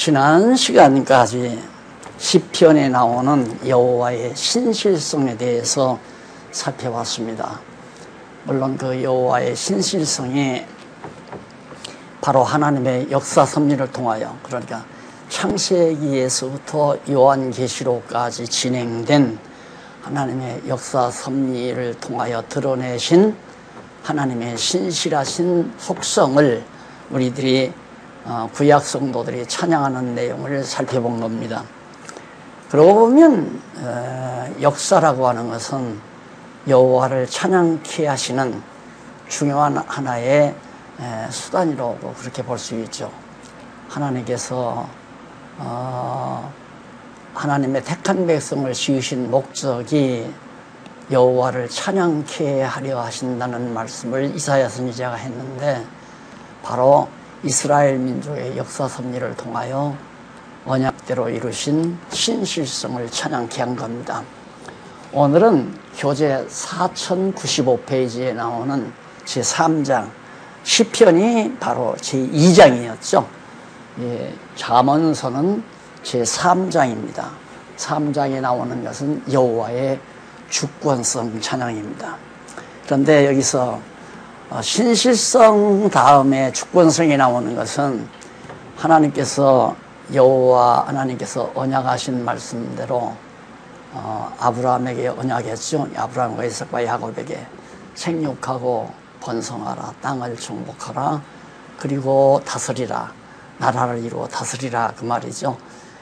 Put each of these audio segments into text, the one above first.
지난 시간까지 시편에 나오는 여호와의 신실성에 대해서 살펴봤습니다. 물론 그 여호와의 신실성이 바로 하나님의 역사 섭리를 통하여, 그러니까 창세기에서부터 요한계시록까지 진행된 하나님의 역사 섭리를 통하여 드러내신 하나님의 신실하신 속성을 우리들이 구약 성도들이 찬양하는 내용을 살펴본 겁니다. 그러고 보면 역사라고 하는 것은 여호와를 찬양케 하시는 중요한 하나의 수단이라고 그렇게 볼 수 있죠. 하나님께서 하나님의 택한 백성을 지으신 목적이 여호와를 찬양케 하려 하신다는 말씀을 이사야 선지자가 했는데, 바로 이스라엘 민족의 역사 섭리를 통하여 언약대로 이루신 신실성을 찬양케 한 겁니다. 오늘은 교재 4095페이지에 나오는 제3장 시편이 바로 제2장이었죠. 잠언서는 제3장입니다. 3장에 나오는 것은 여호와의 주권성 찬양입니다. 그런데 여기서 신실성 다음에 주권성이 나오는 것은 하나님께서 여호와 하나님께서 언약하신 말씀대로 아브라함에게 언약했죠. 아브라함과 이삭과 야곱에게 생육하고 번성하라, 땅을 정복하라, 그리고 다스리라, 나라를 이루어 다스리라, 그 말이죠.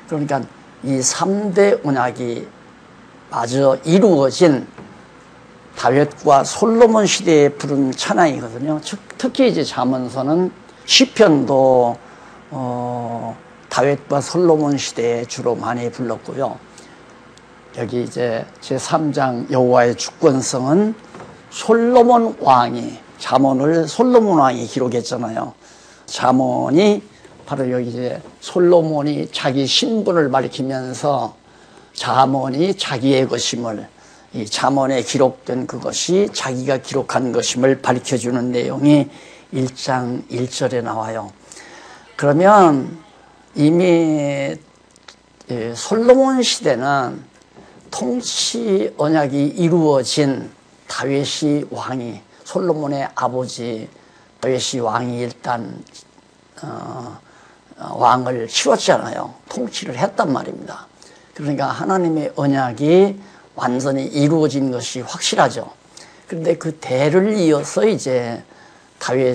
그러니까 이 3대 언약이 마저 이루어진 다윗과 솔로몬 시대에 부른 찬양이거든요. 특히 이제 잠언서는 시편도 다윗과 솔로몬 시대에 주로 많이 불렀고요. 여기 이제 제3장 여호와의 주권성은 솔로몬 왕이, 잠언을 솔로몬 왕이 기록했잖아요. 잠언이 바로 여기 이제 솔로몬이 자기 신분을 밝히면서 잠언이 자기의 것임을, 이 잠언에 기록된 그것이 자기가 기록한 것임을 밝혀주는 내용이 1장 1절에 나와요. 그러면 이미 솔로몬 시대는 통치 언약이 이루어진 다윗이 왕이, 솔로몬의 아버지 다윗이 왕이 일단 왕을 치웠잖아요. 통치를 했단 말입니다. 그러니까 하나님의 언약이 완전히 이루어진 것이 확실하죠. 그런데 그 대를 이어서 이제 다윗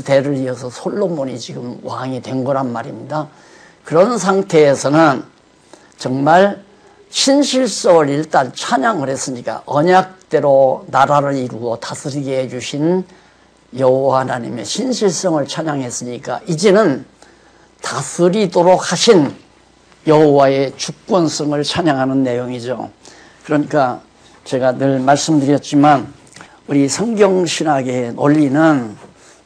대를 이어서 솔로몬이 지금 왕이 된 거란 말입니다. 그런 상태에서는 정말 신실성을 일단 찬양을 했으니까, 언약대로 나라를 이루어 다스리게 해주신 여호와 하나님의 신실성을 찬양했으니까, 이제는 다스리도록 하신 여호와의 주권성을 찬양하는 내용이죠. 그러니까 제가 늘 말씀드렸지만 우리 성경신학의 논리는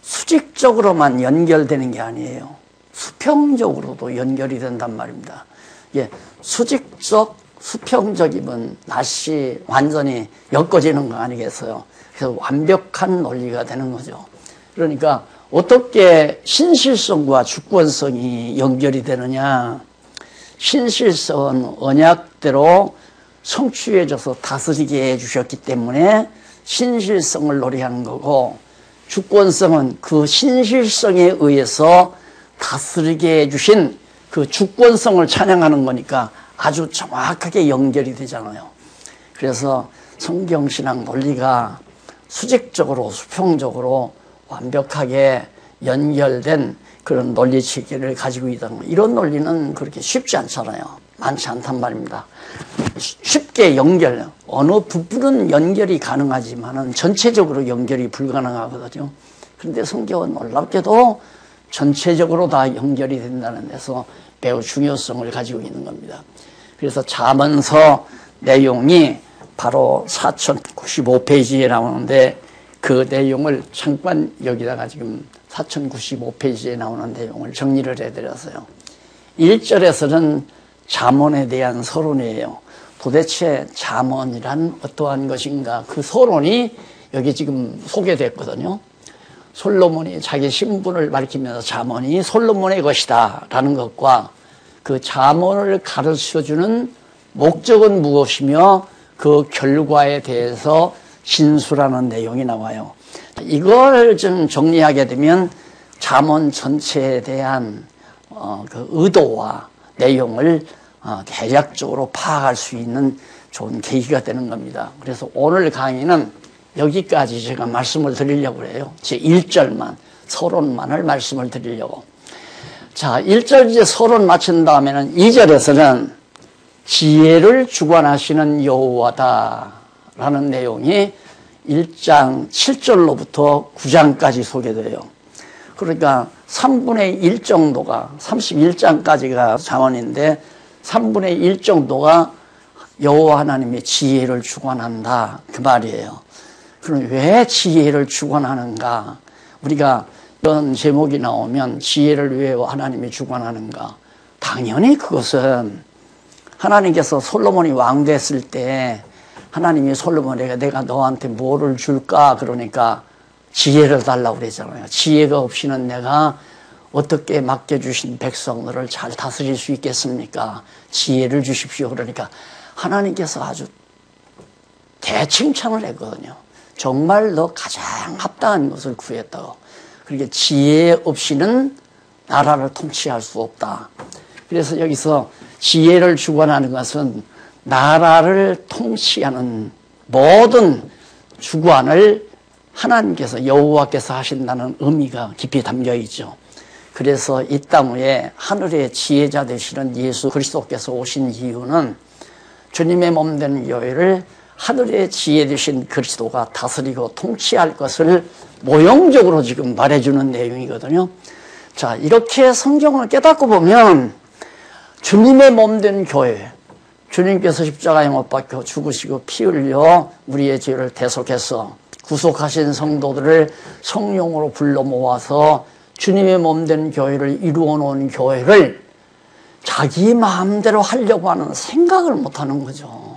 수직적으로만 연결되는 게 아니에요. 수평적으로도 연결이 된단 말입니다. 수직적, 수평적이면 낫이 완전히 엮어지는 거 아니겠어요? 그래서 완벽한 논리가 되는 거죠. 그러니까 어떻게 신실성과 주권성이 연결이 되느냐? 신실성은 언약대로 성취해줘서 다스리게 해주셨기 때문에 신실성을 노래하는 거고, 주권성은 그 신실성에 의해서 다스리게 해주신 그 주권성을 찬양하는 거니까 아주 정확하게 연결이 되잖아요. 그래서 성경신학 논리가 수직적으로, 수평적으로 완벽하게 연결된 그런 논리 체계를 가지고 있다는 거. 이런 논리는 그렇게 쉽지 않잖아요. 많지 않단 말입니다. 쉽게 연결, 어느 부분은 연결이 가능하지만은 전체적으로 연결이 불가능하거든요. 그런데 성경은 놀랍게도 전체적으로 다 연결이 된다는 데서 매우 중요성을 가지고 있는 겁니다. 그래서 잠언서 내용이 바로 4095페이지에 나오는데, 그 내용을 잠깐 여기다가 지금 4095페이지에 나오는 내용을 정리를 해드렸어요. 1절에서는 잠언에 대한 서론이에요. 도대체 잠언이란 어떠한 것인가, 그 서론이 여기 지금 소개됐거든요. 솔로몬이 자기 신분을 밝히면서 잠언이 솔로몬의 것이다 라는 것과 그 잠언을 가르쳐주는 목적은 무엇이며 그 결과에 대해서 진술하는 내용이 나와요. 이걸 좀 정리하게 되면 잠언 전체에 대한 그 의도와 내용을 대략적으로 파악할 수 있는 좋은 계기가 되는 겁니다. 그래서 오늘 강의는 여기까지 제가 말씀을 드리려고 해요. 제 1절만, 서론만을 말씀을 드리려고. 자, 1절 이제 서론 마친 다음에는 2절에서는 지혜를 주관하시는 여호와다 라는 내용이 1장 7절로부터 9장까지 소개돼요. 그러니까 3분의 1 정도가 31장까지가 잠언인데 3분의 1 정도가 여호와 하나님의 지혜를 주관한다 그 말이에요. 그럼 왜 지혜를 주관하는가? 우리가 이런 제목이 나오면 지혜를 왜 하나님이 주관하는가? 당연히 그것은 하나님께서 솔로몬이 왕 됐을 때 하나님이 솔로몬에게 내가 너한테 뭐를 줄까? 그러니까 지혜를 달라고 그랬잖아요. 지혜가 없이는 내가 어떻게 맡겨주신 백성들을 잘 다스릴 수 있겠습니까? 지혜를 주십시오. 그러니까 하나님께서 아주 대칭찬을 했거든요. 정말 너 가장 합당한 것을 구했다고. 그러니까 지혜 없이는 나라를 통치할 수 없다. 그래서 여기서 지혜를 주관하는 것은 나라를 통치하는 모든 주관을 하나님께서 여호와께서 하신다는 의미가 깊이 담겨 있죠. 그래서 이 땅 위에 하늘의 지혜자 되시는 예수 그리스도께서 오신 이유는 주님의 몸된 교회를 하늘의 지혜 되신 그리스도가 다스리고 통치할 것을 모형적으로 지금 말해주는 내용이거든요. 자, 이렇게 성경을 깨닫고 보면 주님의 몸된 교회, 주님께서 십자가에 못 박혀 죽으시고 피 흘려 우리의 죄를 대속해서 구속하신 성도들을 성령으로 불러 모아서 주님의 몸된 교회를 이루어 놓은 교회를 자기 마음대로 하려고 하는 생각을 못하는 거죠.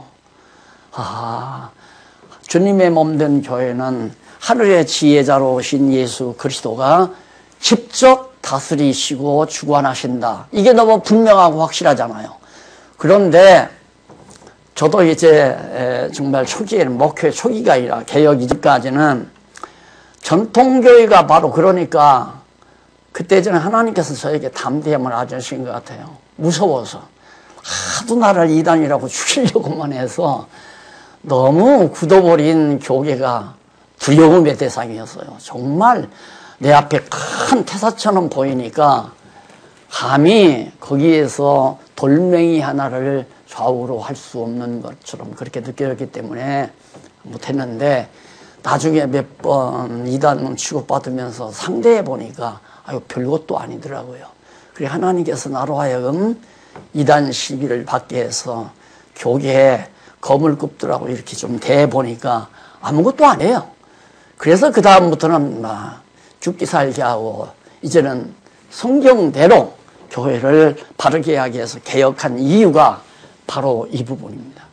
주님의 몸된 교회는 하늘의 지혜자로 오신 예수 그리스도가 직접 다스리시고 주관하신다. 이게 너무 분명하고 확실하잖아요. 그런데 저도 이제 정말 초기에는 목회 초기가 아니라 개혁 이전까지는 전통교회가 바로 그러니까 그때 전에 하나님께서 저에게 담대함을 아주신 것 같아요. 무서워서 하도 나를 이단이라고 죽이려고만 해서 너무 굳어버린 교계가 두려움의 대상이었어요. 정말 내 앞에 큰 태사처럼 보이니까 감히 거기에서 돌멩이 하나를 좌우로 할 수 없는 것처럼 그렇게 느껴졌기 때문에 못했는데 나중에 몇 번 이단 취급받으면서 상대해 보니까 아유 별것도 아니더라고요. 그래 하나님께서 나로 하여금 이단 시비를 받게 해서 교계에 검을 굽더라고 이렇게 좀 대보니까 아무것도 아니에요. 그래서 그 다음부터는 막 죽기 살기 하고 이제는 성경대로 교회를 바르게 하기 위해서 개혁한 이유가 바로 이 부분입니다.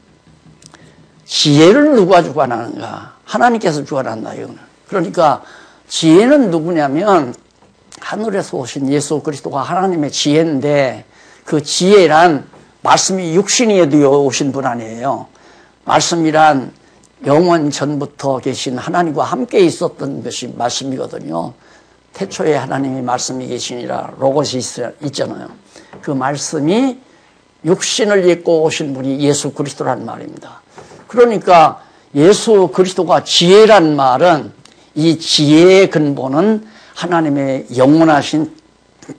지혜를 누가 주관하는가? 하나님께서 주관한다 이거는. 그러니까 지혜는 누구냐면 하늘에서 오신 예수 그리스도가 하나님의 지혜인데 그 지혜란 말씀이 육신이 되어 오신 분 아니에요. 말씀이란 영원 전부터 계신 하나님과 함께 있었던 것이 말씀이거든요. 태초에 하나님이 말씀이 계시니라 로고스 있잖아요. 그 말씀이 육신을 입고 오신 분이 예수 그리스도란 말입니다. 그러니까 예수 그리스도가 지혜란 말은 이 지혜의 근본은 하나님의 영원하신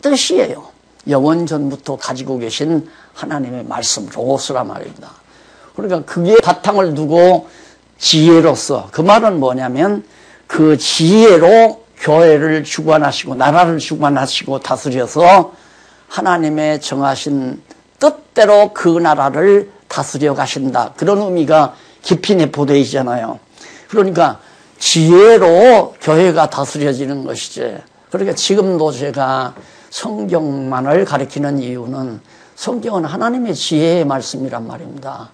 뜻이에요. 영원 전부터 가지고 계신 하나님의 말씀 로고스란 말입니다. 그러니까 그게 바탕을 두고 지혜로서 그 말은 뭐냐면 그 지혜로 교회를 주관하시고 나라를 주관하시고 다스려서 하나님의 정하신 뜻대로 그 나라를 다스려 가신다. 그런 의미가 깊이 내포되어 있잖아요. 그러니까 지혜로 교회가 다스려지는 것이지. 그러니까 지금도 제가 성경만을 가리키는 이유는 성경은 하나님의 지혜의 말씀이란 말입니다.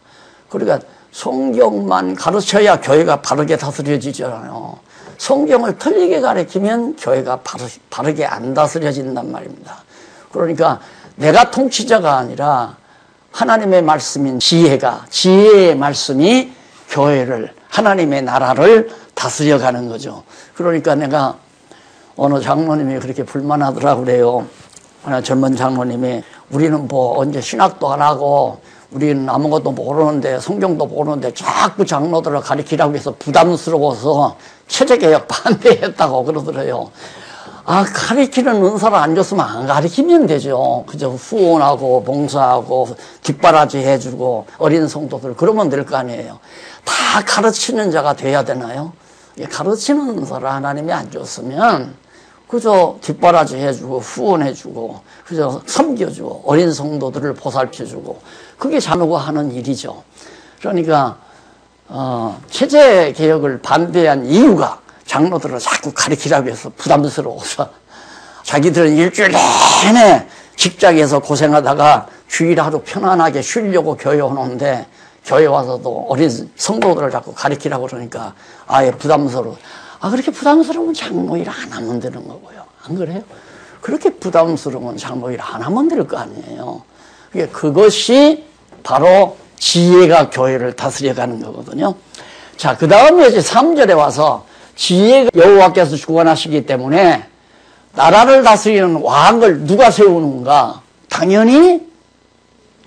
그러니까 성경만 가르쳐야 교회가 바르게 다스려지잖아요. 성경을 틀리게 가르치면 교회가 바르게 안 다스려진단 말입니다. 그러니까 내가 통치자가 아니라 하나님의 말씀인 지혜의 말씀이 교회를, 하나님의 나라를 다스려가는 거죠. 그러니까 내가 어느 장로님이 그렇게 불만하더라고 그래요. 하나 젊은 장로님이 우리는 뭐 언제 신학도 안 하고 우리는 아무것도 모르는데 성경도 모르는데 자꾸 장로들을 가르치라고 해서 부담스러워서 체제개혁 반대했다고 그러더래요. 아, 가르치는 은사를 안 줬으면 안 가르치면 되죠. 그저 후원하고 봉사하고 뒷바라지 해주고 어린 성도들 그러면 될 거 아니에요. 다 가르치는 자가 돼야 되나요? 가르치는 은사를 하나님이 안 줬으면 그저 뒷바라지 해주고 후원해주고 그저 섬겨주고 어린 성도들을 보살펴주고 그게 장로가 하는 일이죠. 그러니까 체제 개혁을 반대한 이유가 장로들을 자꾸 가르치라고 해서 부담스러워서 자기들은 일주일 내내 직장에서 고생하다가 주일 하루 편안하게 쉬려고 교회 오는데 교회 와서도 어린 성도들을 자꾸 가르치라고 그러니까 아예 부담스러워. 아, 그렇게 부담스러우면 장로 일 안 하면 되는 거고요. 안 그래요? 그렇게 부담스러우면 장로 일 안 하면 될 거 아니에요. 그것이 바로 지혜가 교회를 다스려가는 거거든요. 자, 그 다음에 이제 3절에 와서 지혜가 여호와께서 주관하시기 때문에 나라를 다스리는 왕을 누가 세우는가? 당연히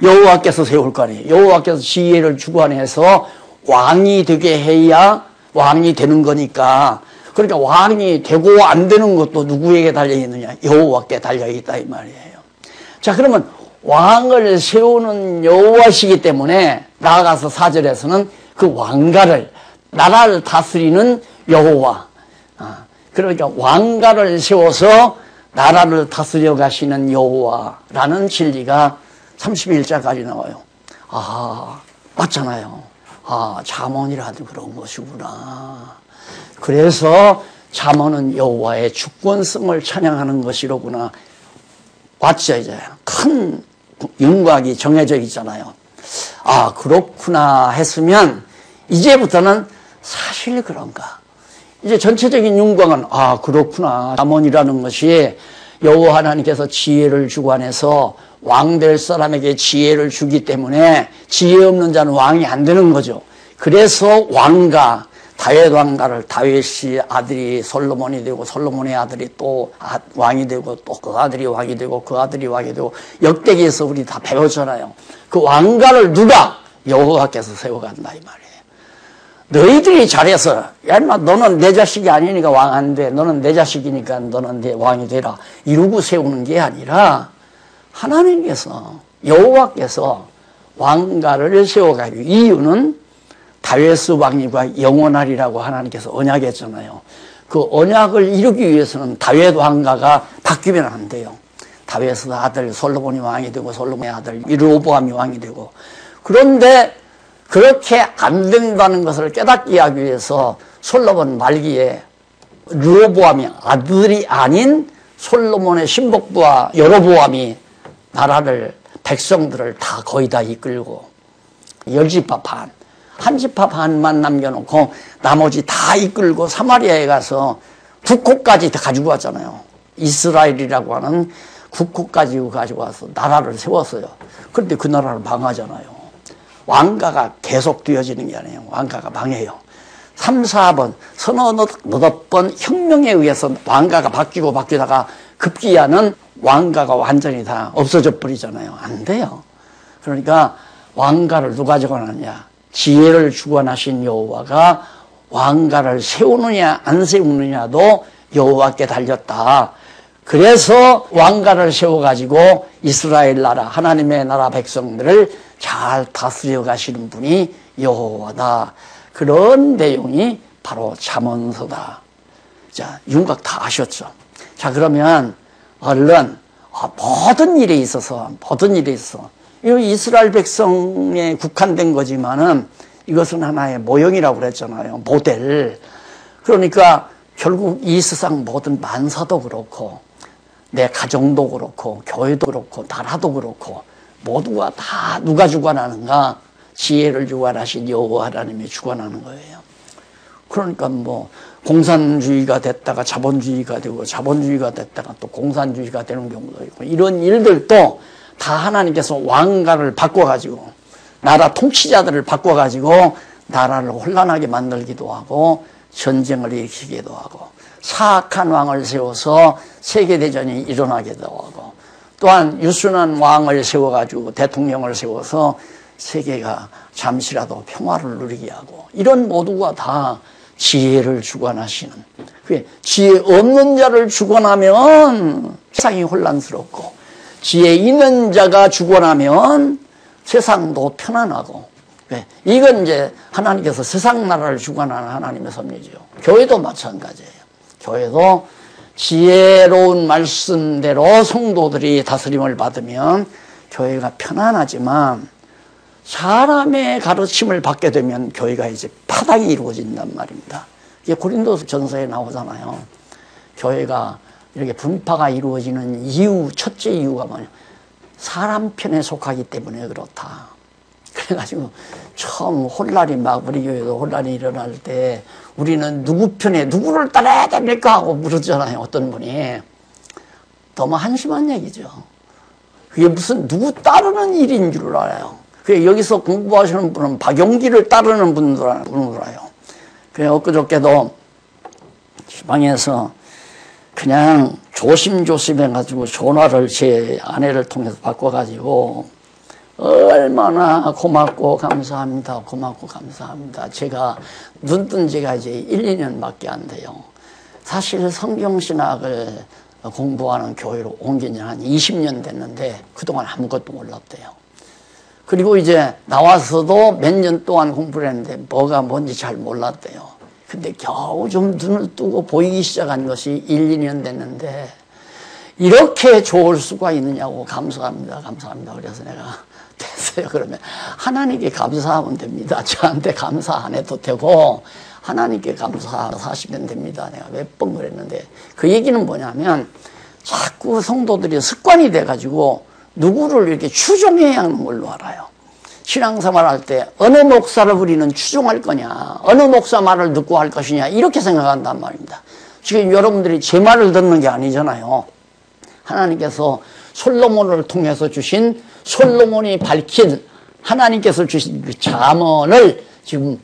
여호와께서 세울 거 아니에요. 여호와께서 지혜를 주관해서 왕이 되게 해야 왕이 되는 거니까. 그러니까 왕이 되고 안 되는 것도 누구에게 달려있느냐? 여호와께 달려있다 이 말이에요. 자, 그러면 왕을 세우는 여호와시기 때문에 나아가서 4절에서는 그 왕가를, 나라를 다스리는 여호와, 그러니까 왕가를 세워서 나라를 다스려 가시는 여호와라는 진리가 31절까지 나와요. 아, 맞잖아요. 아, 잠언이라도 그런 것이구나. 그래서 잠언은 여호와의 주권성을 찬양하는 것이로구나. 맞죠, 이제. 큰 윤곽이 정해져 있잖아요. 아, 그렇구나 했으면 이제부터는 사실 그런가. 이제 전체적인 윤곽은 아, 그렇구나. 잠언이라는 것이 여호와 하나님께서 지혜를 주관해서 왕 될 사람에게 지혜를 주기 때문에 지혜 없는 자는 왕이 안 되는 거죠. 그래서 왕가, 다윗 왕가를 다윗이 아들이 솔로몬이 되고 솔로몬의 아들이 또 왕이 되고 또 그 아들이 왕이 되고 그 아들이 왕이 되고 역대기에서 우리 다 배웠잖아요. 그 왕가를 누가? 여호와께서 세워간다 이 말이에요. 너희들이 잘해서 야 인마 너는 내 자식이 아니니까 왕 안 돼. 너는 내 자식이니까 너는 내 왕이 되라. 이러고 세우는 게 아니라 하나님께서 여호와께서 왕가를 세워가지고 이유는 다윗의 왕위가 영원하리라고 하나님께서 언약했잖아요. 그 언약을 이루기 위해서는 다윗 왕가가 바뀌면 안 돼요. 다윗의 아들 솔로몬이 왕이 되고 솔로몬의 아들 르호보암이 왕이 되고 그런데 그렇게 안 된다는 것을 깨닫게 하기 위해서 솔로몬 말기에 르호보암이 아들이 아닌 솔로몬의 신복부와 여로보암이 나라를 백성들을 다 거의 다 이끌고 10지파 반, 한 지파 반만 남겨놓고 나머지 다 이끌고 사마리아에 가서 국호까지 다 가지고 왔잖아요. 이스라엘이라고 하는 국호까지 가지고 와서 나라를 세웠어요. 그런데 그 나라를 망하잖아요. 왕가가 계속 되어지는 게 아니에요. 왕가가 망해요. 3, 4번 서너 번 혁명에 의해서 왕가가 바뀌다가 급기야는 왕가가 완전히 다 없어져 버리잖아요. 안 돼요. 그러니까 왕가를 누가 주관하느냐? 지혜를 주관하신 여호와가 왕가를 세우느냐 안 세우느냐도 여호와께 달렸다. 그래서 왕가를 세워가지고 이스라엘 나라 하나님의 나라 백성들을 잘 다스려 가시는 분이 여호와다. 그런 내용이 바로 잠언서다. 자, 윤곽 다 아셨죠? 자, 그러면 얼른 모든 일에 있어서 이스라엘 백성에 국한된 거지만은 이것은 하나의 모형이라고 그랬잖아요. 모델. 그러니까 결국 이 세상 모든 만사도 그렇고 내 가정도 그렇고 교회도 그렇고 나라도 그렇고 모두가 다 누가 주관하는가? 지혜를 주관하신 여호와 하나님이 주관하는 거예요. 그러니까 뭐 공산주의가 됐다가 자본주의가 되고 자본주의가 됐다가 또 공산주의가 되는 경우도 있고 이런 일들도 다 하나님께서 왕가를 바꿔가지고 나라 통치자들을 바꿔가지고 나라를 혼란하게 만들기도 하고 전쟁을 일으키기도 하고 사악한 왕을 세워서 세계대전이 일어나기도 하고 또한 유순한 왕을 세워가지고 대통령을 세워서 세계가 잠시라도 평화를 누리게 하고 이런 모두가 다 지혜를 주관하시는 지혜 없는 자를 주관하면 세상이 혼란스럽고 지혜 있는 자가 주관하면 세상도 편안하고 이건 이제 하나님께서 세상 나라를 주관하는 하나님의 섭리죠. 교회도 마찬가지예요. 교회도 지혜로운 말씀대로 성도들이 다스림을 받으면 교회가 편안하지만 사람의 가르침을 받게 되면 교회가 이제 파당이 이루어진단 말입니다. 이게 고린도서 전서에 나오잖아요. 교회가 이렇게 분파가 이루어지는 이유, 첫째 이유가 뭐냐? 사람 편에 속하기 때문에 그렇다. 그래가지고 처음 혼란이 막 우리 교회도 혼란이 일어날 때 우리는 누구 편에 누구를 따라야 됩니까? 하고 물었잖아요. 어떤 분이. 너무 한심한 얘기죠. 그게 무슨 누구 따르는 일인 줄 알아요. 여기서 공부하시는 분은 박용기를 따르는 분들 알아요. 엊그저께도 지방에서 그냥 조심조심 해가지고 전화를 제 아내를 통해서 바꿔가지고 얼마나 고맙고 감사합니다. 고맙고 감사합니다. 제가 눈뜬 지가 이제 1, 2년밖에 안 돼요. 사실 성경신학을 공부하는 교회로 옮긴 지 한 20년 됐는데 그동안 아무것도 몰랐대요. 그리고 이제 나와서도 몇 년 동안 공부를 했는데 뭐가 뭔지 잘 몰랐대요. 근데 겨우 좀 눈을 뜨고 보이기 시작한 것이 1, 2년 됐는데 이렇게 좋을 수가 있느냐고 감사합니다. 감사합니다. 그래서 내가 됐어요. 그러면 하나님께 감사하면 됩니다. 저한테 감사 안 해도 되고 하나님께 감사하시면 됩니다. 내가 몇 번 그랬는데 그 얘기는 뭐냐면 자꾸 성도들이 습관이 돼가지고 누구를 이렇게 추종해야 하는 걸로 알아요. 신앙생활 할 때 어느 목사를 우리는 추종할 거냐, 어느 목사 말을 듣고 할 것이냐 이렇게 생각한단 말입니다. 지금 여러분들이 제 말을 듣는 게 아니잖아요. 하나님께서 솔로몬을 통해서 주신 솔로몬이 밝힌 하나님께서 주신 그 잠언을 지금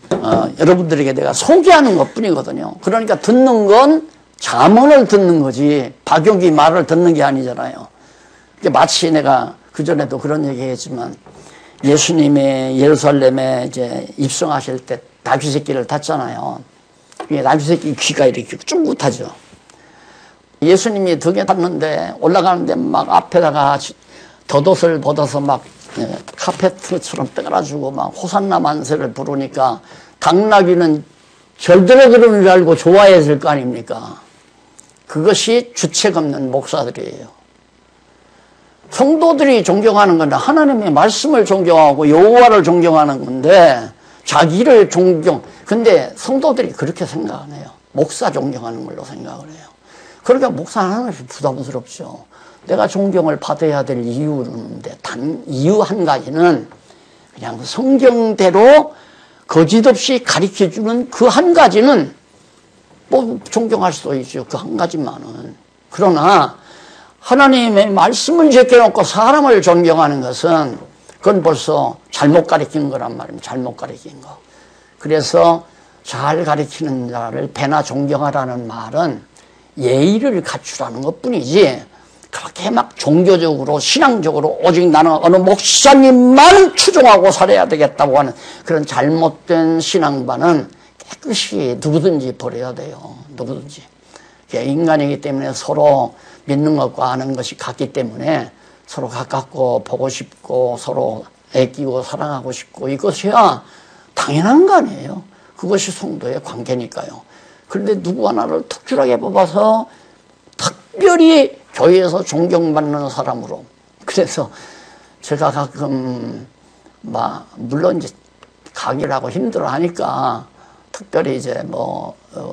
여러분들에게 내가 소개하는 것뿐이거든요. 그러니까 듣는 건 잠언을 듣는 거지 박용기 말을 듣는 게 아니잖아요. 마치 내가 그전에도 그런 얘기 했지만 예수님의 예루살렘에 이제 입성하실 때 나귀새끼를 탔잖아요. 나귀새끼 귀가 이렇게 쫑긋하죠. 예수님이 등에 탔는데 올라가는데 막 앞에다가 덧옷을 벗어서 막 카페트처럼 떠가지고 막 호산나 만세를 부르니까 당나귀는 절대로 그러는 줄 알고 좋아했을 거 아닙니까? 그것이 주책 없는 목사들이에요. 성도들이 존경하는 건 하나님의 말씀을 존경하고 여호와를 존경하는 건데 자기를 근데 성도들이 그렇게 생각 안 해요. 목사 존경하는 걸로 생각을 해요. 그러니까 목사는 하나씩 부담스럽죠. 내가 존경을 받아야 될 이유는데 이유 한 가지는 그냥 성경대로 거짓없이 가르쳐주는 그 한 가지는 뭐 존경할 수도 있죠. 그 한 가지만은. 그러나 하나님의 말씀을 제껴놓고 사람을 존경하는 것은 그건 벌써 잘못 가르친 거란 말입니다. 잘못 가르친 거. 그래서 잘 가르치는 자를 배나 존경하라는 말은 예의를 갖추라는 것뿐이지 그렇게 막 종교적으로 신앙적으로 오직 나는 어느 목사님만 추종하고 살아야 되겠다고 하는 그런 잘못된 신앙반은 깨끗이 누구든지 버려야 돼요. 누구든지. 인간이기 때문에 서로 믿는 것과 아는 것이 같기 때문에 서로 가깝고 보고 싶고 서로 애끼고 사랑하고 싶고 이것이야 당연한 거 아니에요. 그것이 성도의 관계니까요. 그런데 누구 하나를 특출하게 뽑아서 특별히 교회에서 존경받는 사람으로. 그래서 제가 가끔 물론 이제 강의를 하고 힘들어 하니까 특별히 이제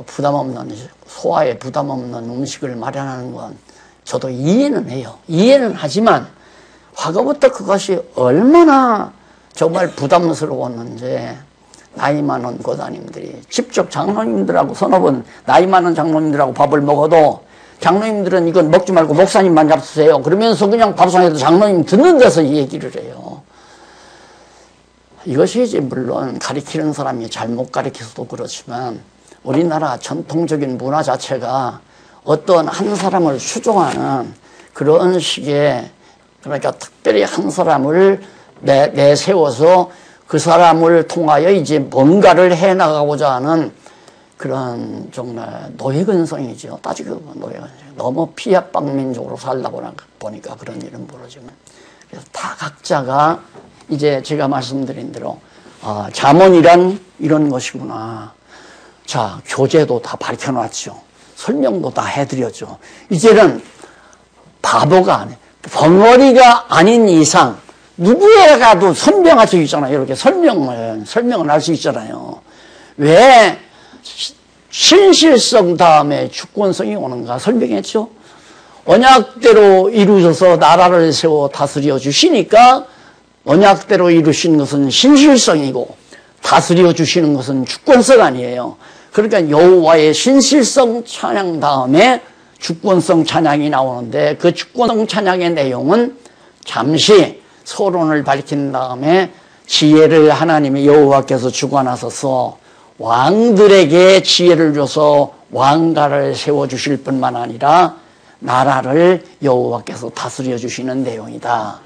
부담 없는 소화에 부담 없는 음식을 마련하는 건 저도 이해는 해요. 이해는 하지만 과거부터 그것이 얼마나 정말 부담스러웠는데 나이 많은 고사님들이 직접 장로님들하고 서너 번 나이 많은 장로님들하고 밥을 먹어도 장로님들은 이건 먹지 말고 목사님만 잡수세요. 그러면서 그냥 밥상에서 장로님 듣는 데서 얘기를 해요. 이것이 이제 물론 가르치는 사람이 잘못 가르쳐서도 그렇지만 우리나라 전통적인 문화 자체가 어떤 한 사람을 추종하는 그런 식의, 그러니까 특별히 한 사람을 내세워서 그 사람을 통하여 이제 뭔가를 해나가고자 하는 그런 정말 노예근성이죠. 따지고 보면 노예근성. 너무 피압방민족으로 살다 보니까 그런 일은 모르지만. 그래서 다 각자가 이제 제가 말씀드린 대로 잠언이란 이런 것이구나. 자, 교재도 다 밝혀놨죠. 설명도 다 해드렸죠. 이제는 바보가 아니에요. 벙어리가 아닌 이상 누구에 가도 설명할 수 있잖아요. 이렇게 설명을 할 수 있잖아요. 왜 신실성 다음에 주권성이 오는가 설명했죠. 언약대로 이루셔서 나라를 세워 다스려 주시니까 언약대로 이루신 것은 신실성이고 다스려 주시는 것은 주권성 아니에요. 그러니까 여호와의 신실성 찬양 다음에 주권성 찬양이 나오는데 그 주권성 찬양의 내용은 잠시 서론을 밝힌 다음에 지혜를 하나님이 여호와께서 주관하셔서 왕들에게 지혜를 줘서 왕가를 세워주실 뿐만 아니라 나라를 여호와께서 다스려 주시는 내용이다.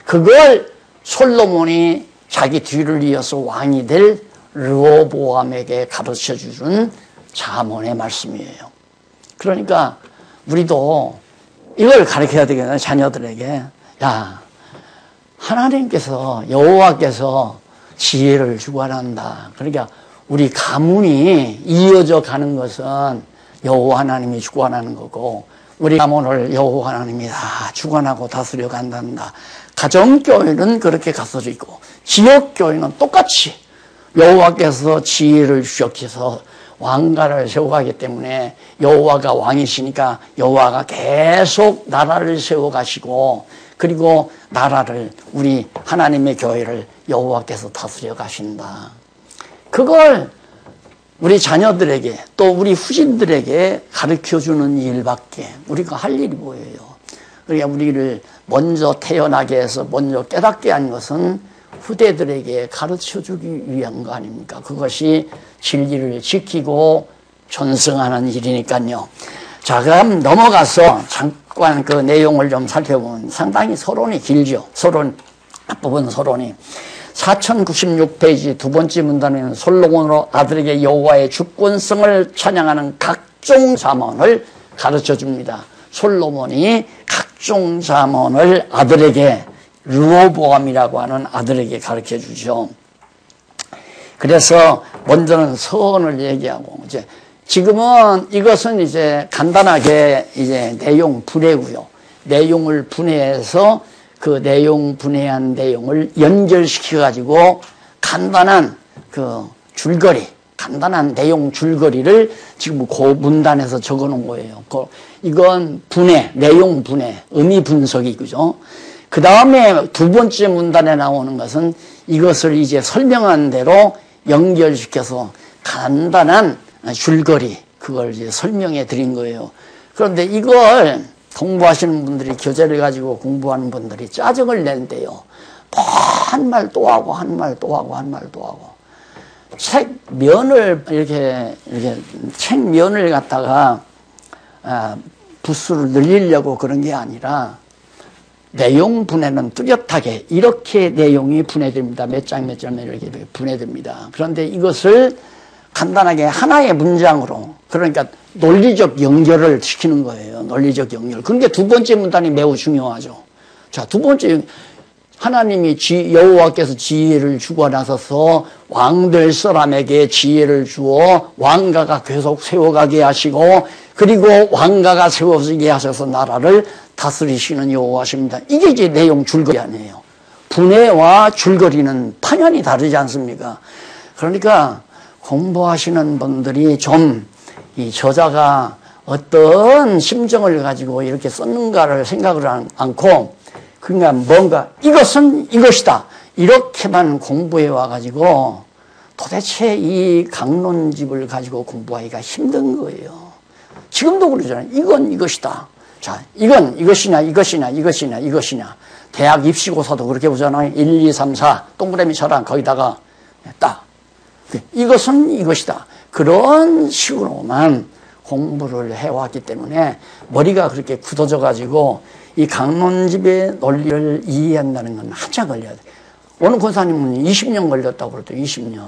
그걸 솔로몬이 자기 뒤를 이어서 왕이 될 르호보암에게 가르쳐주는 잠언의 말씀이에요. 그러니까 우리도 이걸 가르쳐야 되겠네. 자녀들에게. 야, 하나님께서 여호와께서 지혜를 주관한다. 그러니까 우리 가문이 이어져 가는 것은 여호와 하나님이 주관하는 거고 우리 가문을 여호와 하나님이 다 주관하고 다스려 간단다. 가정교회는 그렇게 가서지고 지역교회는 똑같이 여호와께서 지혜를 주셔서 왕가를 세워가기 때문에 여호와가 왕이시니까 여호와가 계속 나라를 세워가시고 그리고 나라를 우리 하나님의 교회를 여호와께서 다스려 가신다. 그걸 우리 자녀들에게 또 우리 후신들에게 가르쳐주는 일밖에 우리가 할 일이 뭐예요. 그러니까 우리를 먼저 태어나게 해서 먼저 깨닫게 한 것은 후대들에게 가르쳐주기 위한 거 아닙니까? 그것이 진리를 지키고 전승하는 일이니까요. 자, 그럼 넘어가서 잠깐 그 내용을 좀 살펴보면 상당히 서론이 길죠. 앞부분 서론이 4096페이지 두 번째 문단에는 솔로몬으로 아들에게 여호와의 주권성을 찬양하는 각종 잠언을 가르쳐 줍니다. 솔로몬이 각종 잠언을 아들에게 르호보암이라고 하는 아들에게 가르쳐 주죠. 그래서 먼저는 서원을 얘기하고 이제 지금은 이것은 이제 간단하게 이제 내용 분해고요. 내용을 분해해서 그 내용 분해한 내용을 연결시켜 가지고 간단한 그 줄거리, 간단한 내용 줄거리를 지금 그 문단에서 적어 놓은 거예요. 이건 분해, 내용 분해, 의미 분석이 그죠? 그 다음에 두 번째 문단에 나오는 것은 이것을 이제 설명한 대로 연결시켜서 간단한 줄거리, 그걸 이제 설명해 드린 거예요. 그런데 이걸 공부하시는 분들이 교재를 가지고 공부하는 분들이 짜증을 낸대요. 한 말 또 하고, 한 말 또 하고, 한 말 또 하고. 책 면을 이렇게 책 면을 갖다가 부수를 늘리려고 그런 게 아니라 내용 분해는 뚜렷하게 이렇게 내용이 분해됩니다. 몇 장 몇 장 이렇게 분해됩니다. 그런데 이것을 간단하게 하나의 문장으로 그러니까 논리적 연결을 시키는 거예요. 논리적 연결. 그런 게 두 번째 문단이 매우 중요하죠. 자, 두 번째 하나님이 여호와께서 지혜를 주관하셔서 왕될 사람에게 지혜를 주어 왕가가 계속 세워가게 하시고 그리고 왕가가 세워지게 하셔서 나라를 다스리시는 여호와십니다. 이게 이제 내용 줄거리 아니에요. 분해와 줄거리는 판연히 다르지 않습니까? 그러니까 공부하시는 분들이 좀 이 저자가 어떤 심정을 가지고 이렇게 썼는가를 생각을 않고 그러니까 뭔가 이것은 이것이다. 이렇게만 공부해 와가지고 도대체 이 강론집을 가지고 공부하기가 힘든 거예요. 지금도 그러잖아요. 이건 이것이다. 자, 이건 이것이냐, 이것이냐, 이것이냐, 이것이냐. 대학 입시고사도 그렇게 보잖아요. 1, 2, 3, 4 동그라미 쳐라. 거기다가 딱. 이것은 이것이다. 그런 식으로만 공부를 해왔기 때문에 머리가 그렇게 굳어져 가지고 이 강론집의 논리를 이해한다는 건 한참 걸려야 돼. 어느 권사님은 20년 걸렸다고 그랬대요. 20년.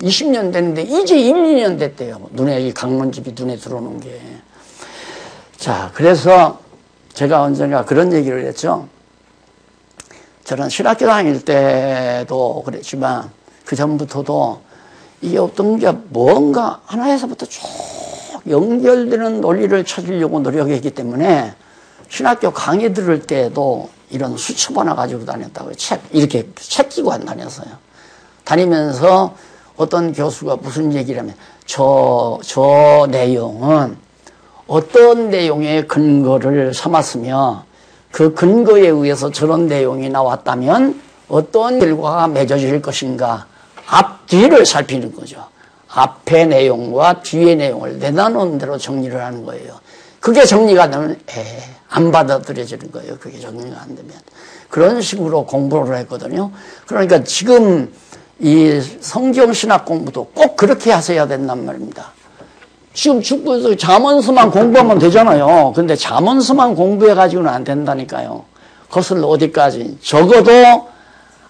20년 됐는데 이제 1, 2년 됐대요. 눈에 이 강론집이 눈에 들어오는 게. 자, 그래서 제가 언젠가 그런 얘기를 했죠. 저는 신학교 다닐 때도 그랬지만 그 전부터도 이게 어떤 게 뭔가 하나에서부터 쭉 연결되는 논리를 찾으려고 노력했기 때문에 신학교 강의 들을 때도 이런 수첩 하나 가지고 다녔다고요. 이렇게 책 끼고 안 다녔어요. 다니면서 어떤 교수가 무슨 얘기를 하면 저 내용은 어떤 내용의 근거를 삼았으며 그 근거에 의해서 저런 내용이 나왔다면 어떤 결과가 맺어질 것인가 앞뒤를 살피는 거죠. 앞의 내용과 뒤의 내용을 내다놓은 대로 정리를 하는 거예요. 그게 정리가 되면 안 받아들여지는 거예요. 그게 정리가 안 되면. 그런 식으로 공부를 했거든요. 그러니까 지금 이 성경신학 공부도 꼭 그렇게 하셔야 된단 말입니다. 지금 축구에서 잠언서만 공부하면 되잖아요. 근데 잠언서만 공부해가지고는 안 된다니까요. 그것을 어디까지? 적어도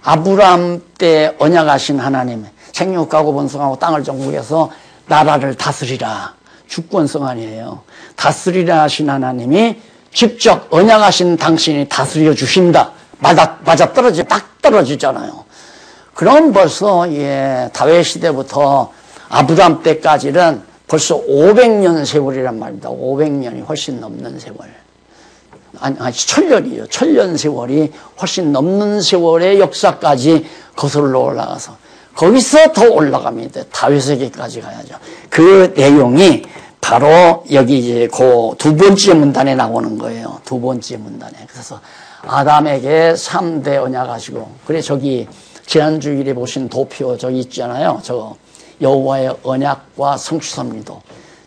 아브라함 때 언약하신 하나님, 생육하고 번성하고 땅을 정복해서 나라를 다스리라. 주권성 아니에요. 다스리라 하신 하나님이 직접 언약하신 당신이 다스려 주신다. 맞아 딱 떨어지잖아요. 그럼 벌써 다윗 시대부터 아브라함 때까지는 벌써 500년 세월이란 말입니다. 500년이 훨씬 넘는 세월. 아니 1000년이에요. 1000년 세월이 훨씬 넘는 세월의 역사까지 거슬러 올라가서 거기서 더 올라갑니다. 다윗에게까지 가야죠. 그 내용이 바로 여기 이제 그 두 번째 문단에 나오는 거예요. 두 번째 문단에. 그래서 아담에게 3대 언약하시고, 그래 저기 지난 주일에 보신 도표 저기 있잖아요. 저 여호와의 언약과 성취섭리도.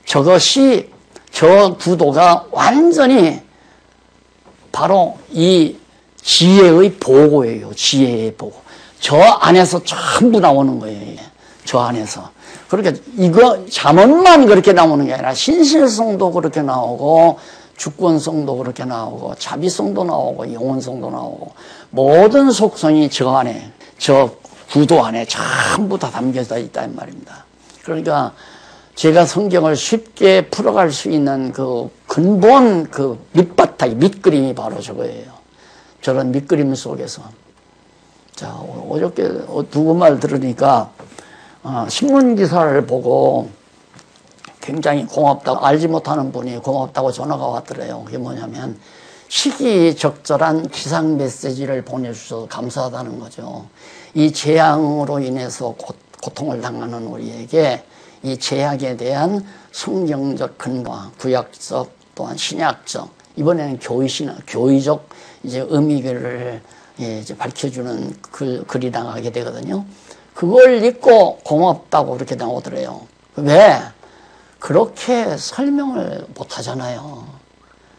저것이 저 구도가 완전히 바로 이 지혜의 보고예요. 지혜의 보고. 저 안에서 전부 나오는 거예요. 저 안에서. 그러니까 이거 잠언만 그렇게 나오는 게 아니라 신실성도 그렇게 나오고 주권성도 그렇게 나오고 자비성도 나오고 영혼성도 나오고 모든 속성이 저 안에, 저 구도 안에 전부 다 담겨져 있다는 말입니다. 그러니까 제가 성경을 쉽게 풀어갈 수 있는 그 근본 그 밑바탕, 밑그림이 바로 저거예요. 저런 밑그림 속에서. 자, 어저께 누구 말 들으니까 신문기사를 보고 굉장히 고맙다고, 알지 못하는 분이 고맙다고 전화가 왔더래요. 그게 뭐냐면 시기적절한 기상 메시지를 보내주셔서 감사하다는 거죠. 이 재앙으로 인해서 고통을 당하는 우리에게 이 재앙에 대한 성경적 근거와 구약적 또한 신약적, 이번에는 교의적 이제 의미를 이제 밝혀주는 글이 나가게 되거든요. 그걸 읽고 고맙다고 그렇게 나오더래요. 왜? 그렇게 설명을 못 하잖아요.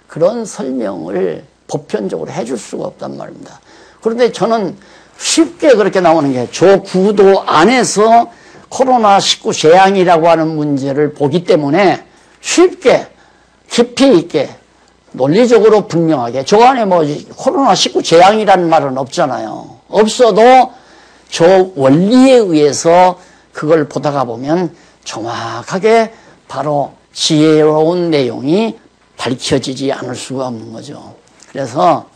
그런 설명을 보편적으로 해줄 수가 없단 말입니다. 그런데 저는 쉽게 그렇게 나오는 게 저 구도 안에서 코로나19 재앙이라고 하는 문제를 보기 때문에 쉽게 깊이 있게 논리적으로 분명하게, 저 안에 뭐 코로나19 재앙이라는 말은 없잖아요. 없어도 저 원리에 의해서 그걸 보다가 보면 정확하게 바로 지혜로운 내용이 밝혀지지 않을 수가 없는 거죠. 그래서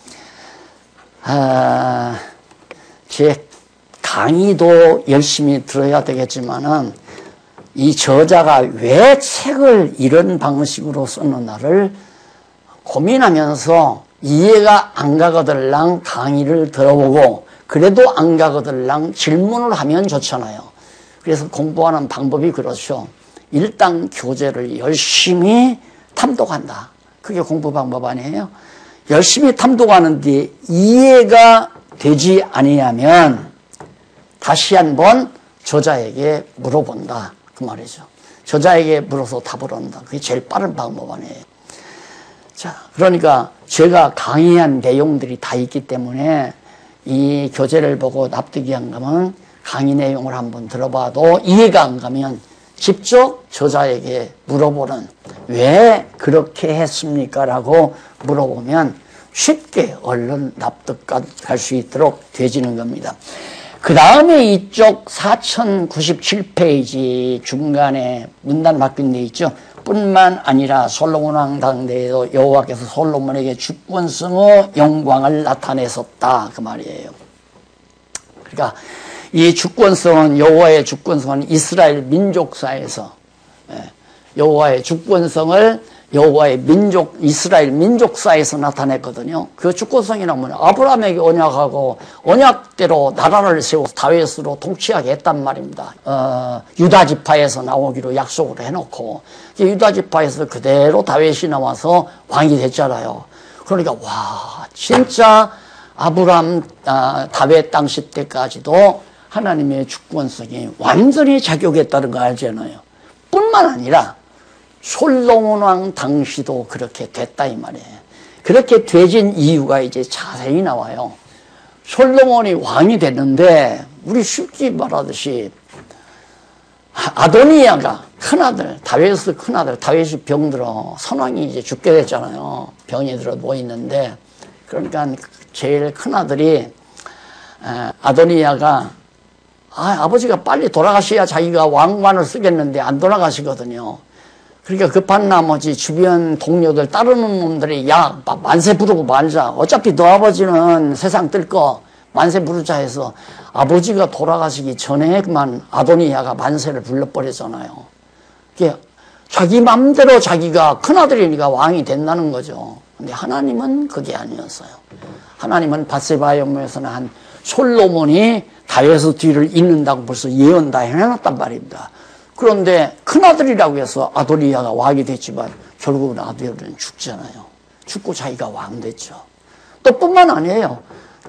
제 강의도 열심히 들어야 되겠지만은 이 저자가 왜 책을 이런 방식으로 썼느냐를 고민하면서 이해가 안 가거들랑 강의를 들어보고 그래도 안 가거들랑 질문을 하면 좋잖아요. 그래서 공부하는 방법이 그렇죠. 일단 교재를 열심히 탐독한다. 그게 공부 방법 아니에요? 열심히 탐독하는데 이해가 되지 아니하면 다시 한번 저자에게 물어본다. 그 말이죠. 저자에게 물어서 답을 얻는다. 그게 제일 빠른 방법 아니에요. 자, 그러니까 제가 강의한 내용들이 다 있기 때문에 이 교재를 보고 납득이 안 가면 강의 내용을 한번 들어봐도 이해가 안 가면 직접 저자에게 물어보는 왜 그렇게 했습니까? 라고 물어보면 쉽게 얼른 납득할 수 있도록 되지는 겁니다. 그 다음에 이쪽 4097페이지 중간에 문단 바뀐 데 있죠. 뿐만 아니라 솔로몬 왕 당대에도 여호와께서 솔로몬에게 주권성의 영광을 나타내셨다. 그 말이에요. 그러니까 이 주권성은 여호와의 주권성은 이스라엘 민족사에서 여호와의 주권성을 여호와의 민족 이스라엘 민족사에서 나타냈거든요. 그 주권성이란 뭐냐? 아브라함에게 언약하고 언약대로 나라를 세워서 다윗으로 통치하게 했단 말입니다. 유다 지파에서 나오기로 약속을 해놓고 유다 지파에서 그대로 다윗이 나와서 왕이 됐잖아요. 그러니까 와 진짜 아브라함 다윗 당시 때까지도 하나님의 주권성이 완전히 작용했다는 거 알잖아요. 뿐만 아니라 솔로몬 왕 당시도 그렇게 됐다 이 말이에요. 그렇게 되진 이유가 이제 자세히 나와요. 솔로몬이 왕이 됐는데 우리 쉽게 말하듯이 아도니아가 큰아들 다윗의 큰아들 다윗이 병들어 선왕이 이제 죽게 됐잖아요. 병이 들어 누워있는데 그러니까 제일 큰아들이 아도니아가 아버지가 빨리 돌아가셔야 자기가 왕관을 쓰겠는데 안 돌아가시거든요. 그러니까 급한 나머지 주변 동료들 따르는 놈들이 야 만세 부르고 말자. 어차피 너 아버지는 세상 뜰 거 만세 부르자 해서 아버지가 돌아가시기 전에 그만 아도니아가 만세를 불러버렸잖아요. 자기 맘대로 자기가 큰아들이니까 왕이 된다는 거죠. 근데 하나님은 그게 아니었어요. 하나님은 밧세바의 염려에서는 한 솔로몬이 다윗의 뒤를 잇는다고 벌써 예언 다 해놨단 말입니다. 그런데 큰아들이라고 해서 아도니아가 왕이 됐지만 결국은 아도니아는 죽잖아요. 죽고 자기가 왕 됐죠. 또 뿐만 아니에요.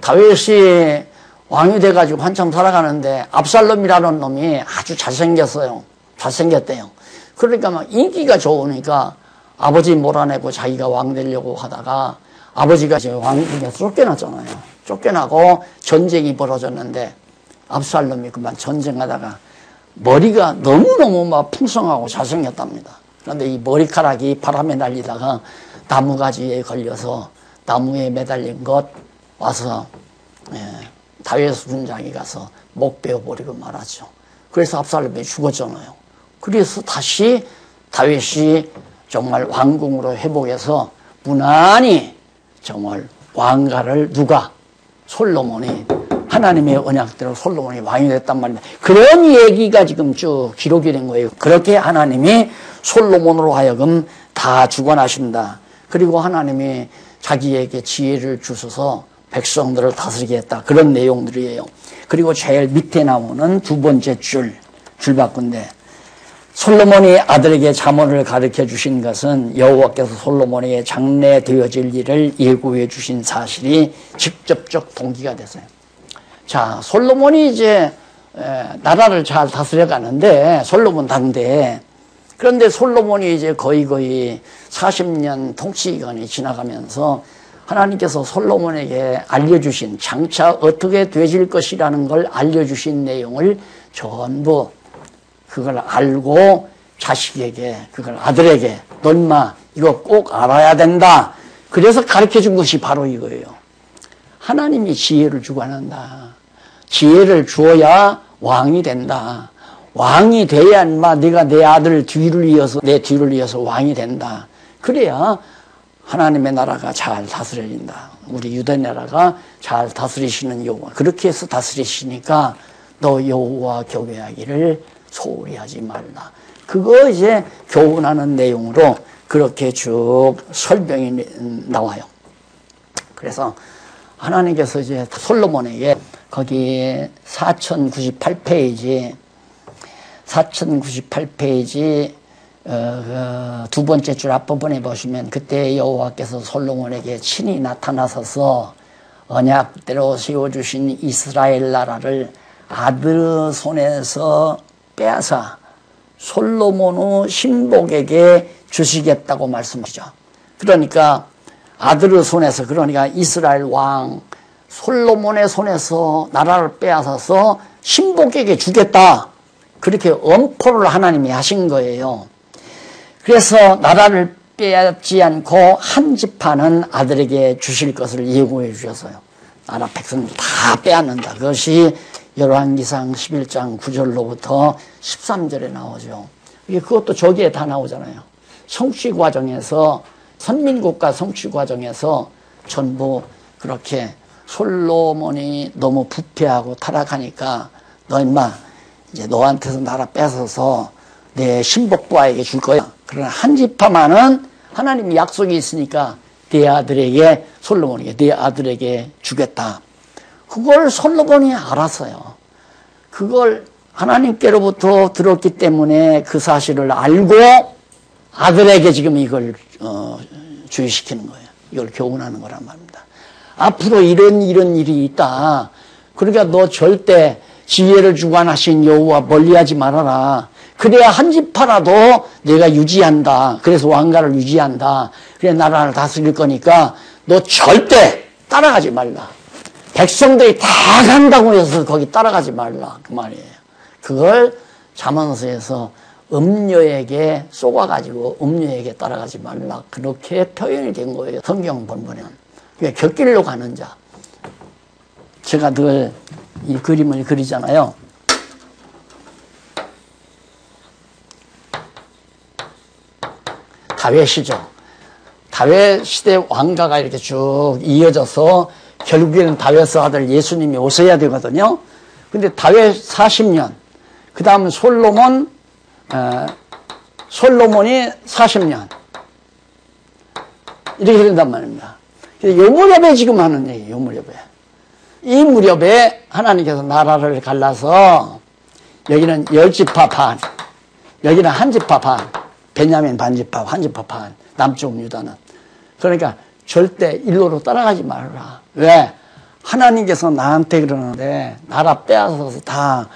다윗이 왕이 돼가지고 한참 살아가는데 압살롬이라는 놈이 아주 잘생겼어요. 잘생겼대요. 그러니까 막 인기가 좋으니까 아버지 몰아내고 자기가 왕 되려고 하다가 아버지가 이제 왕궁에서 쫓겨났잖아요. 쫓겨나고 전쟁이 벌어졌는데 압살롬이 그만 전쟁하다가 머리가 너무너무 막 풍성하고 잘생겼답니다. 그런데 이 머리카락이 바람에 날리다가 나무가지에 걸려서 나무에 매달린 것 와서 다윗 군장에 가서 목 베어버리고 말았죠. 그래서 압살롬이 죽었잖아요. 그래서 다시 다윗이 정말 왕궁으로 회복해서 무난히 정말 왕가를 누가 솔로몬이 하나님의 언약대로 솔로몬이 왕이 됐단 말입니다. 그런 얘기가 지금 쭉 기록이 된 거예요. 그렇게 하나님이 솔로몬으로 하여금 다 주관하신다. 그리고 하나님이 자기에게 지혜를 주셔서 백성들을 다스리게 했다. 그런 내용들이에요. 그리고 제일 밑에 나오는 두 번째 줄 바꾼데 솔로몬이 아들에게 잠언을 가르쳐 주신 것은 여호와께서 솔로몬에게 장래 되어질 일을 예고해 주신 사실이 직접적 동기가 됐어요. 자, 솔로몬이 이제 나라를 잘 다스려 가는데 솔로몬 당대에 그런데 솔로몬이 이제 거의 40년 통치 기간이 지나가면서 하나님께서 솔로몬에게 알려주신 장차 어떻게 되질 것이라는 걸 알려주신 내용을 전부 그걸 알고 자식에게 그걸 아들에게 너 인마 이거 꼭 알아야 된다. 그래서 가르쳐 준 것이 바로 이거예요. 하나님이 지혜를 주관한다. 지혜를 주어야 왕이 된다. 왕이 돼야 인마 네가 내 아들 뒤를 이어서 내 뒤를 이어서 왕이 된다. 그래야 하나님의 나라가 잘 다스려진다. 우리 유대 나라가 잘 다스리시는 여호와. 그렇게 해서 다스리시니까 너 여호와 경외하기를 소홀히 하지 말라. 그거 이제 교훈하는 내용으로 그렇게 쭉 설명이 나와요. 그래서 하나님께서 이제 솔로몬에게 거기 4098페이지 두 번째 줄 앞부분에 보시면 그때 여호와께서 솔로몬에게 친히 나타나셔서 언약대로 세워주신 이스라엘 나라를 아들 손에서 빼앗아 솔로몬의 신복에게 주시겠다고 말씀하시죠. 그러니까 아들의 손에서, 그러니까 이스라엘 왕 솔로몬의 손에서 나라를 빼앗아서 신복에게 주겠다, 그렇게 엄포를 하나님이 하신 거예요. 그래서 나라를 빼앗지 않고 한 지파는 아들에게 주실 것을 예고해 주셨어요. 나라 백성들 다 빼앗는다. 그것이 열왕기상 11장 9절로부터 13절에 나오죠. 그것도 저기에 다 나오잖아요. 성취 과정에서, 선민국가 성취 과정에서 전부 그렇게 솔로몬이 너무 부패하고 타락하니까 너 인마 이제 너한테서 나라 뺏어서 내 신복부하에게 줄 거야. 그러나 한 지파만은 하나님이 약속이 있으니까 네 아들에게, 솔로몬에게 네 아들에게 주겠다. 그걸 솔로몬이 알았어요. 그걸 하나님께로부터 들었기 때문에 그 사실을 알고 아들에게 지금 이걸 주의시키는 거예요. 이걸 교훈하는 거란 말입니다. 앞으로 이런 일이 있다. 그러니까 너 절대 지혜를 주관하신 여호와 멀리하지 말아라. 그래야 한 지파라도 내가 유지한다. 그래서 왕가를 유지한다. 그래 나라를 다스릴 거니까 너 절대 따라가지 말라. 백성들이 다 간다고 해서 거기 따라가지 말라, 그 말이에요. 그걸 잠언서에서 음녀에게 쏘아가지고 음녀에게 따라가지 말라, 그렇게 표현이 된 거예요. 성경 본문에는. 곁길로 가는 자. 제가 늘 이 그림을 그리잖아요. 다윗 시죠. 다윗 시대 왕가가 이렇게 쭉 이어져서 결국에는 다윗의 아들 예수님이 오셔야 되거든요. 근데 다윗 40년, 그 다음 솔로몬이 40년. 이렇게 된단 말입니다. 요 무렵에 지금 하는 얘기예요, 요 무렵에. 이 무렵에 하나님께서 나라를 갈라서 여기는 10지파 반, 여기는 한 지파 반, 베냐민 반지파, 한 지파 반, 남쪽 유다는. 그러니까 절대 일로로 따라가지 말라. 왜? 하나님께서 나한테 그러는데 나라 빼앗아서 다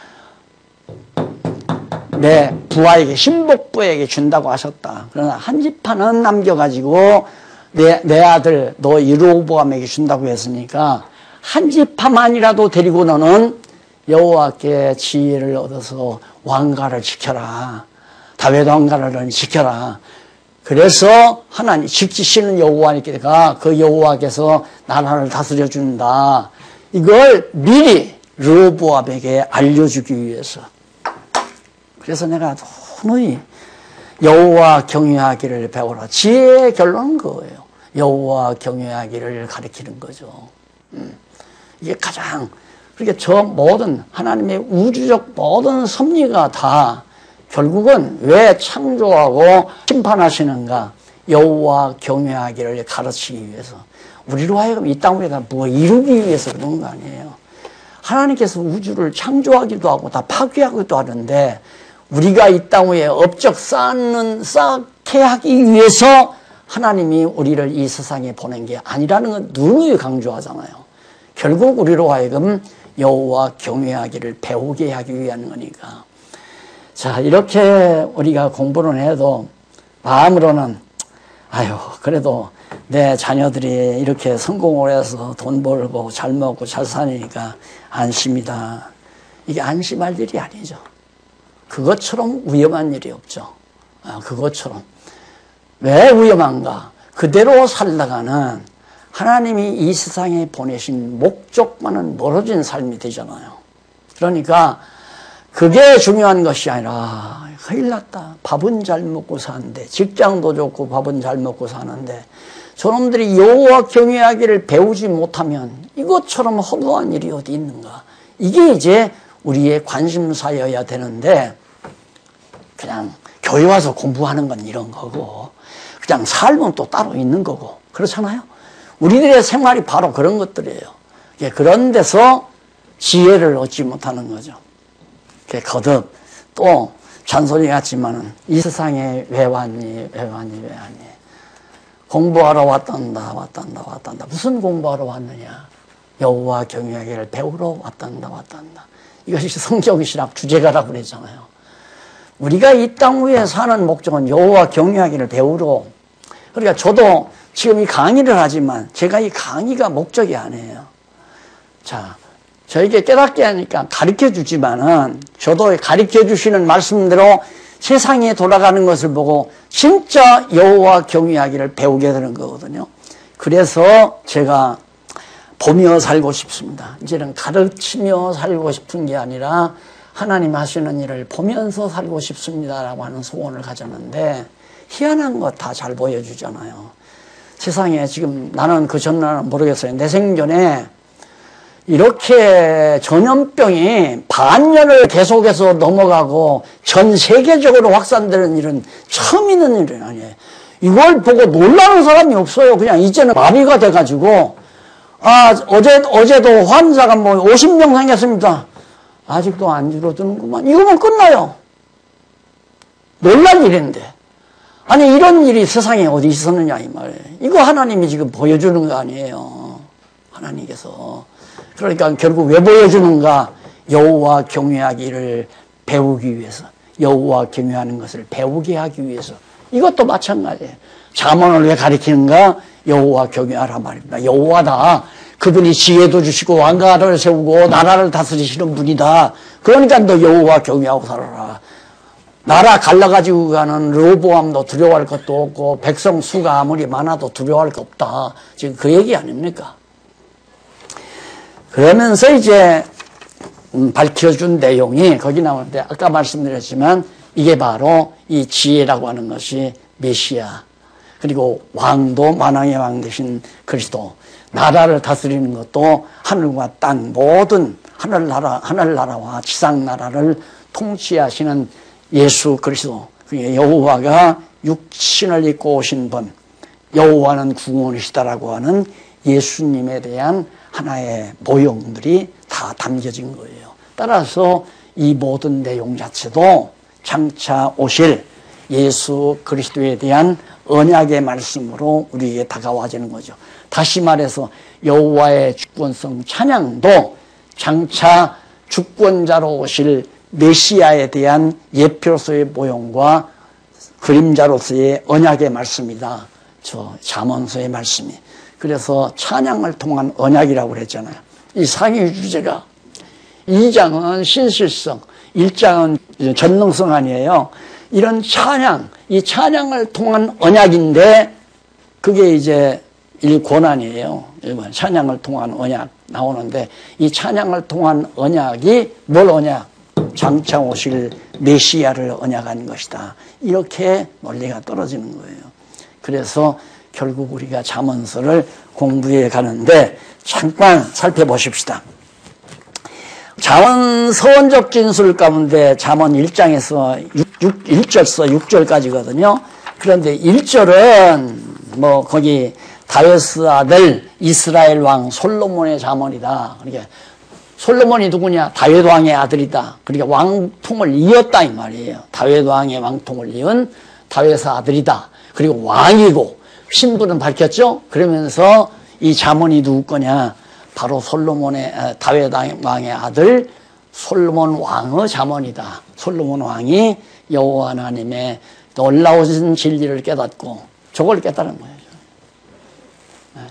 내 부하에게, 신복부에게 준다고 하셨다. 그러나 한 지파는 남겨가지고 내 아들 너 여로보암에게 준다고 했으니까 한 지파만이라도 데리고 너는 여호와께 지혜를 얻어서 왕가를 지켜라. 다윗 왕가를 지켜라. 그래서 하나님 지키시는 여호와니까 그 여호와께서 나라를 다스려 준다. 이걸 미리 르호보암에게 알려주기 위해서. 그래서 내가 너희 여호와 경외하기를 배워라. 지혜의 결론은 그거예요. 여호와 경외하기를 가리키는 거죠. 이게 가장, 그러니까 저 모든 하나님의 우주적 모든 섭리가 다 결국은 왜 창조하고 심판하시는가? 여호와 경외하기를 가르치기 위해서. 우리로 하여금 이 땅 위에다 뭐 이루기 위해서 그런 거 아니에요. 하나님께서 우주를 창조하기도 하고 다 파괴하기도 하는데 우리가 이 땅 위에 업적 쌓게 하기 위해서 하나님이 우리를 이 세상에 보낸 게 아니라는 건 누누이 강조하잖아요. 결국 우리로 하여금 여호와 경외하기를 배우게 하기 위한 거니까. 자, 이렇게 우리가 공부를 해도 마음으로는 아유, 그래도 내 자녀들이 이렇게 성공을 해서 돈 벌고 잘 먹고 잘 사니까 안심이다. 이게 안심할 일이 아니죠. 그것처럼 위험한 일이 없죠. 그것처럼. 왜 위험한가? 그대로 살다가는 하나님이 이 세상에 보내신 목적과는 멀어진 삶이 되잖아요. 그러니까 그게 중요한 것이 아니라 큰일 났다. 밥은 잘 먹고 사는데, 직장도 좋고 밥은 잘 먹고 사는데 저놈들이 여호와 경외하기를 배우지 못하면 이것처럼 허무한 일이 어디 있는가. 이게 이제 우리의 관심사여야 되는데 그냥 교회 와서 공부하는 건 이런 거고 그냥 삶은 또 따로 있는 거고 그렇잖아요. 우리들의 생활이 바로 그런 것들이에요. 그런 데서 지혜를 얻지 못하는 거죠. 거듭 또 잔소리 같지만은 이 세상에 왜 왔니? 공부하러 왔단다. 무슨 공부하러 왔느냐? 여호와 경외하기를 배우러 왔단다. 이것이 성경신학 주제가라고 그랬잖아요. 우리가 이 땅 위에 사는 목적은 여호와 경외하기를 배우러. 그러니까 저도 지금 이 강의를 하지만 제가 이 강의가 목적이 아니에요. 자, 저에게 깨닫게 하니까 가르쳐 주지만은 저도 가르쳐 주시는 말씀대로 세상에 돌아가는 것을 보고 진짜 여호와 경외하기를 배우게 되는 거거든요. 그래서 제가 보며 살고 싶습니다. 이제는 가르치며 살고 싶은 게 아니라 하나님 하시는 일을 보면서 살고 싶습니다라고 하는 소원을 가졌는데 희한한 것 다 잘 보여주잖아요. 세상에 지금 나는 그 전날은 모르겠어요. 내 생전에 이렇게 전염병이 반년을 계속해서 넘어가고 전 세계적으로 확산되는 일은 처음 있는 일은 아니에요. 이걸 보고 놀라는 사람이 없어요. 그냥 이제는 마비가 돼가지고 어제도 환자가 뭐 50명 생겼습니다. 아직도 안 줄어드는구만. 이거면 끝나요. 놀랄 일인데. 아니 이런 일이 세상에 어디 있었느냐 이 말이에요. 이거 하나님이 지금 보여주는 거 아니에요. 하나님께서. 그러니까 결국 왜 보여주는가? 여호와 경외하기를 배우기 위해서. 여호와 경외하는 것을 배우게 하기 위해서. 이것도 마찬가지예요. 잠언을 왜 가리키는가? 여호와 경외하라 말입니다. 여호와다. 그분이 지혜도 주시고 왕가를 세우고 나라를 다스리시는 분이다. 그러니까 너 여호와 경외하고 살아라. 나라 갈라가지고 가는 르호보암도 두려워할 것도 없고 백성 수가 아무리 많아도 두려워할 것 없다. 지금 그 얘기 아닙니까? 그러면서 이제 밝혀준 내용이 거기 나오는데 아까 말씀드렸지만 이게 바로 이 지혜라고 하는 것이 메시아 그리고 왕도 만왕의 왕 되신 그리스도 나라를 다스리는 것도 하늘과 땅 모든 하늘나라와 지상나라를 통치하시는 예수 그리스도 여호와가 육신을 입고 오신 분 여호와는 구원이시다라고 하는 예수님에 대한 하나의 모형들이 다 담겨진 거예요. 따라서 이 모든 내용 자체도 장차 오실 예수 그리스도에 대한 언약의 말씀으로 우리에게 다가와지는 거죠. 다시 말해서 여호와의 주권성 찬양도 장차 주권자로 오실 메시아에 대한 예표로서의 모형과 그림자로서의 언약의 말씀이다. 저 잠언서의 말씀이. 그래서 찬양을 통한 언약이라고 그랬잖아요. 이 상위 주제가 2장은 신실성, 1장은 전능성 아니에요. 이런 찬양, 이 찬양을 통한 언약인데 그게 이제 1권안이에요. 찬양을 통한 언약 나오는데 이 찬양을 통한 언약이 뭘 언약? 장차 오실 메시아를 언약한 것이다. 이렇게 논리가 떨어지는 거예요. 그래서 결국 우리가 잠언서를 공부해 가는데 잠깐 살펴보십시다. 잠언 서원적 진술 가운데 잠언 1장에서 1절서 6절까지거든요. 그런데 1절은 뭐 거기 다윗의 아들 이스라엘 왕 솔로몬의 잠언이다. 그러니까 솔로몬이 누구냐? 다윗 왕의 아들이다. 그러니까 왕통을 이었다 이 말이에요. 다윗 왕의 왕통을 이은 다윗의 아들이다. 그리고 왕이고 신분은 밝혔죠. 그러면서 이 잠언이 누구 거냐? 바로 다윗 왕의 아들 솔로몬 왕의 잠언이다. 솔로몬 왕이 여호와 하나님의 놀라운 진리를 깨닫고 저걸 깨달은 거예요.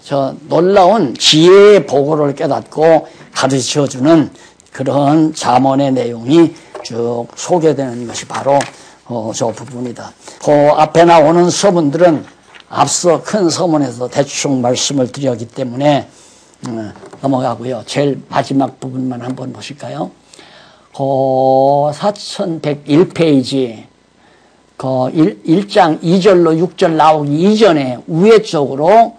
저 놀라운 지혜의 보고를 깨닫고 가르쳐주는 그런 잠언의 내용이 쭉 소개되는 것이 바로 저 부분이다. 그 앞에 나오는 서문들은 앞서 큰 서문에서 대충 말씀을 드렸기 때문에 넘어가고요. 제일 마지막 부분만 한번 보실까요? 4101페이지 1장 2절로 6절 나오기 이전에 위에 쪽으로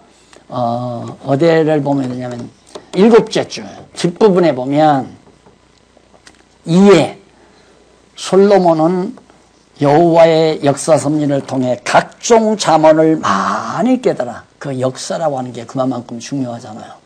어디를 보면 되냐면 7째 줄 뒷부분에 보면 2에 솔로몬은 여호와의 역사 섭리를 통해 각종 잠언을 많이 깨달아. 그 역사라고 하는 게 그만큼 중요하잖아요.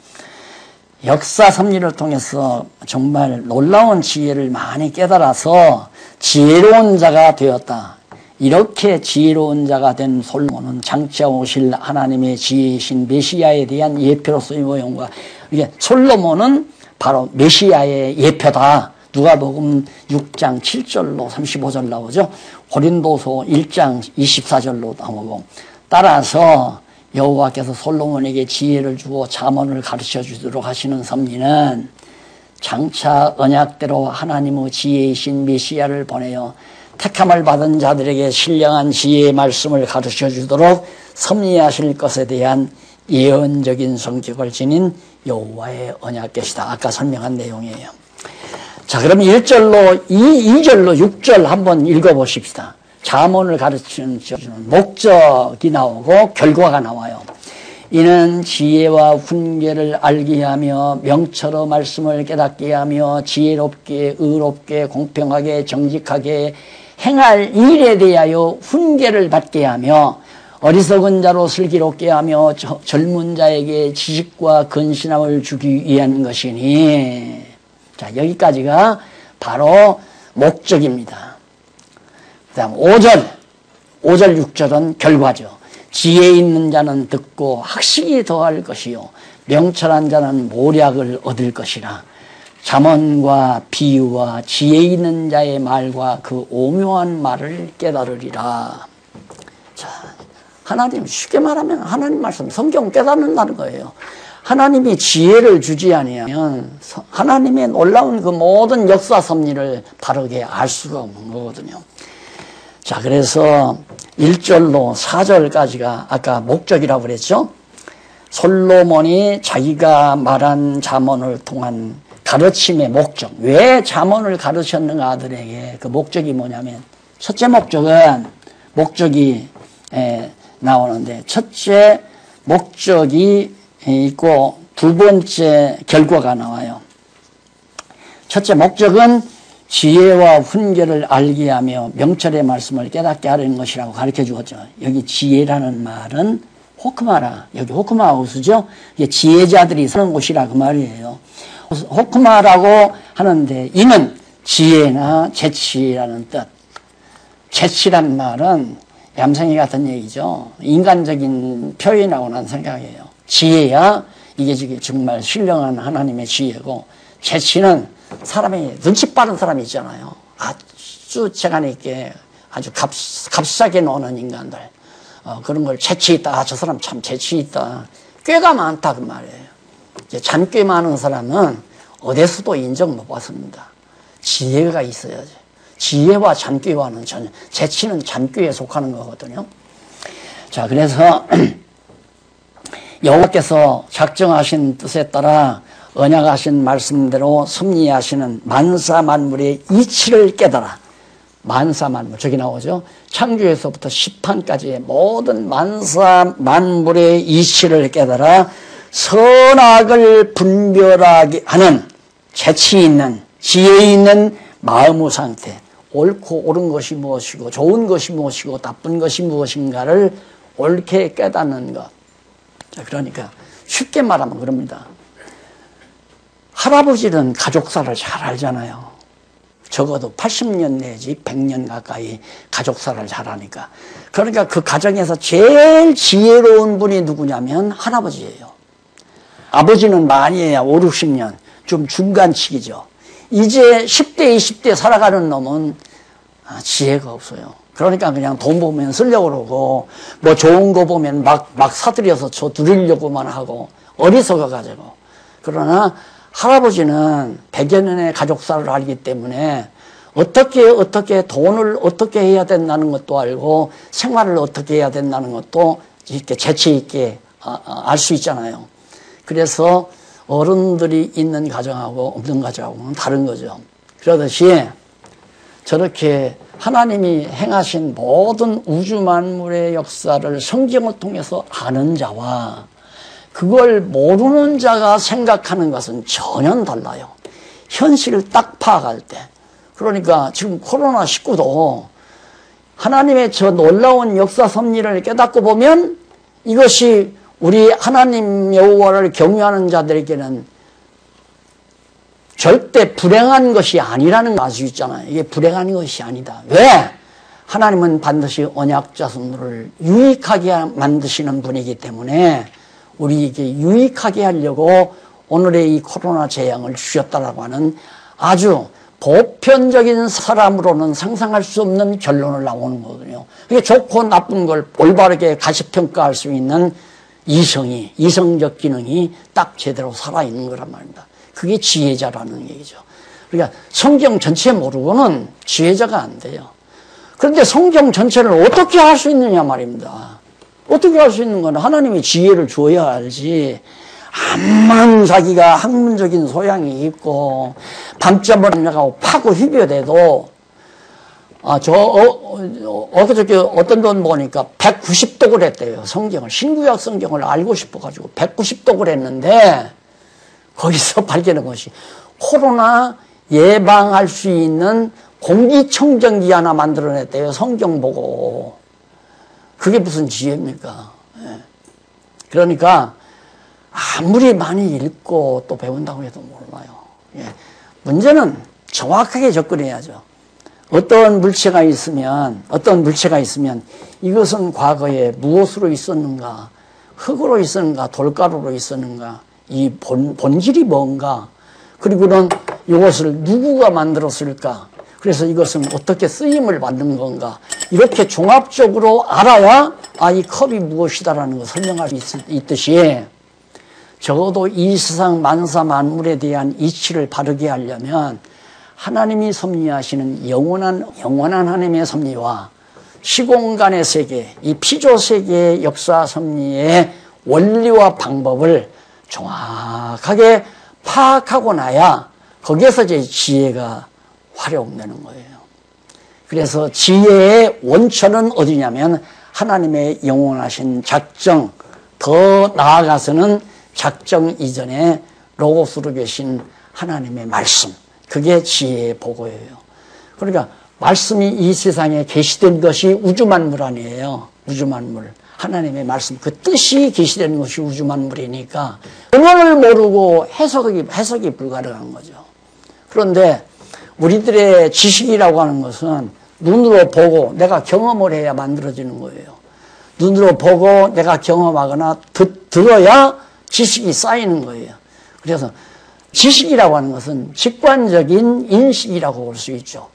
역사 섭리를 통해서 정말 놀라운 지혜를 많이 깨달아서 지혜로운 자가 되었다. 이렇게 지혜로운 자가 된 솔로몬은 장차 오실 하나님의 지혜이신 메시아에 대한 예표로서의 모형과 이게 솔로몬은 바로 메시아의 예표다. 누가복음 6장 7절로 35절 나오죠. 고린도서 1장 24절로 나오고, 따라서 여호와께서 솔로몬에게 지혜를 주고 잠언을 가르쳐 주도록 하시는 섭리는 장차 언약대로 하나님의 지혜이신 메시아를 보내어 택함을 받은 자들에게 신령한 지혜의 말씀을 가르쳐 주도록 섭리하실 것에 대한 예언적인 성격을 지닌 여호와의 언약궤시다. 아까 설명한 내용이에요. 자, 그럼 1절로 2절로 6절 한번 읽어보십시다. 잠언을 가르치는 목적이 나오고 결과가 나와요. 이는 지혜와 훈계를 알게 하며 명철의 말씀을 깨닫게 하며 지혜롭게 의롭게 공평하게 정직하게 행할 일에 대하여 훈계를 받게 하며 어리석은 자로 슬기롭게 하며 젊은 자에게 지식과 근신함을 주기 위한 것이니. 자, 여기까지가 바로 목적입니다. 그 다음 5절 6절은 결과죠. 지혜 있는 자는 듣고 학식이 더할 것이요 명철한 자는 모략을 얻을 것이라. 잠언과 비유와 지혜 있는 자의 말과 그 오묘한 말을 깨달으리라. 자, 하나님, 쉽게 말하면 하나님 말씀, 성경 깨닫는다는 거예요. 하나님이 지혜를 주지 아니하면 하나님의 놀라운 그 모든 역사 섭리를 바르게 알 수가 없는 거거든요. 자, 그래서 1절로 4절까지가 아까 목적이라고 그랬죠. 솔로몬이 자기가 말한 잠언을 통한 가르침의 목적, 왜 잠언을 가르쳤는가 아들에게, 그 목적이 뭐냐면, 첫째 목적이 나오는데, 첫째 목적이 있고 두 번째 결과가 나와요. 첫째 목적은 지혜와 훈계를 알게 하며 명철의 말씀을 깨닫게 하려는 것이라고 가르쳐 주었죠. 여기 지혜라는 말은 호크마라, 여기 호크마우스죠. 이게 지혜자들이 사는 곳이라 그 말이에요. 호크마라고 하는데, 이는 지혜나 재치라는 뜻. 재치란 말은 얌생이 같은 얘기죠. 인간적인 표현이라고 난 생각해요. 지혜야, 이게 지금 정말 신령한 하나님의 지혜고, 재치는 사람이 눈치 빠른 사람이 있잖아요. 아주 재간 있게 아주 값싸게 노는 인간들. 그런 걸 재치 있다. 저 사람 참 재치 있다. 꾀가 많다 그 말이에요. 이제 잔꾀 많은 사람은 어디서도 인정 못 받습니다. 지혜가 있어야지. 지혜와 잔꾀와는 전혀, 재치는 잔꾀에 속하는 거거든요. 자, 그래서 여호와께서 작정하신 뜻에 따라 언약하신 말씀대로 섭리하시는 만사 만물의 이치를 깨달아. 만사 만물, 저기 나오죠. 창조에서부터 시판까지의 모든 만사 만물의 이치를 깨달아 선악을 분별하게 하는 재치 있는, 지혜 있는 마음의 상태, 옳고 옳은 것이 무엇이고 좋은 것이 무엇이고 나쁜 것이 무엇인가를 옳게 깨닫는 것. 자, 그러니까 쉽게 말하면 그럽니다. 할아버지는 가족사를 잘 알잖아요. 적어도 80년 내지 100년 가까이 가족사를 잘 하니까. 그러니까 그 가정에서 제일 지혜로운 분이 누구냐면 할아버지예요. 아버지는 많이 해야 5, 60년, 좀 중간치기죠. 이제 10대, 20대 살아가는 놈은 지혜가 없어요. 그러니까 그냥 돈 보면 쓰려고 그러고, 뭐 좋은 거 보면 막 사들여서 저 누리려고만 하고, 어리석어가지고. 그러나 할아버지는 100여 년의 가족사를 알기 때문에 어떻게 돈을 어떻게 해야 된다는 것도 알고, 생활을 어떻게 해야 된다는 것도 이렇게 재치 있게 알 수 있잖아요. 그래서 어른들이 있는 가정하고 없는 가정하고는 다른 거죠. 그러듯이 저렇게 하나님이 행하신 모든 우주 만물의 역사를 성경을 통해서 아는 자와 그걸 모르는 자가 생각하는 것은 전혀 달라요. 현실을 딱 파악할 때. 그러니까 지금 코로나19도 하나님의 저 놀라운 역사 섭리를 깨닫고 보면 이것이 우리 하나님 여호와를 경외하는 자들에게는 절대 불행한 것이 아니라는 걸 알 수 있잖아요. 이게 불행한 것이 아니다. 왜? 하나님은 반드시 언약 자손들을 유익하게 만드시는 분이기 때문에 우리에게 유익하게 하려고 오늘의 이 코로나 재앙을 주셨다라고 하는 아주 보편적인 사람으로는 상상할 수 없는 결론을 나오는 거거든요. 그게 좋고 나쁜 걸 올바르게 가시평가할 수 있는 이성적 기능이 딱 제대로 살아있는 거란 말입니다. 그게 지혜자라는 얘기죠. 그러니까 성경 전체 모르고는 지혜자가 안 돼요. 그런데 성경 전체를 어떻게 할 수 있느냐 말입니다. 어떻게 할 수 있는 건 하나님이 지혜를 줘야 알지. 암만 자기가 학문적인 소양이 있고 밤잠을 나가고 파고 휘벼대도 엊그저께 어떤 분 보니까 190독을 했대요. 성경을 신구약 성경을 알고 싶어가지고 190독을 했는데 거기서 발견한 것이 코로나 예방할 수 있는 공기청정기 하나 만들어냈대요. 성경 보고. 그게 무슨 지혜입니까? 그러니까 아무리 많이 읽고 또 배운다고 해도 몰라요. 문제는 정확하게 접근해야죠. 어떤 물체가 있으면 이것은 과거에 무엇으로 있었는가, 흙으로 있었는가, 돌가루로 있었는가, 이 본질이 뭔가, 그리고는 이것을 누구가 만들었을까, 그래서 이것은 어떻게 쓰임을 받는 건가, 이렇게 종합적으로 알아야 이 컵이 무엇이다라는 걸 설명할 수 있듯이 적어도 이 세상 만사 만물에 대한 이치를 바르게 하려면 하나님이 섭리하시는 영원한 하나님의 섭리와 시공간의 세계, 이 피조세계의 역사 섭리의 원리와 방법을 정확하게 파악하고 나야 거기에서 이제 지혜가 활용되는 거예요. 그래서 지혜의 원천은 어디냐면 하나님의 영원하신 작정, 더 나아가서는 작정 이전에 로고스로 계신 하나님의 말씀, 그게 지혜의 보고예요. 그러니까 말씀이 이 세상에 계시된 것이 우주만물 아니에요. 우주만물. 하나님의 말씀, 그 뜻이 계시된 것이 우주만물이니까 근원을 모르고 해석이 불가능한 거죠. 그런데 우리들의 지식이라고 하는 것은 눈으로 보고 내가 경험을 해야 만들어지는 거예요. 눈으로 보고 내가 경험하거나 들어야 지식이 쌓이는 거예요. 그래서 지식이라고 하는 것은 직관적인 인식이라고 볼 수 있죠.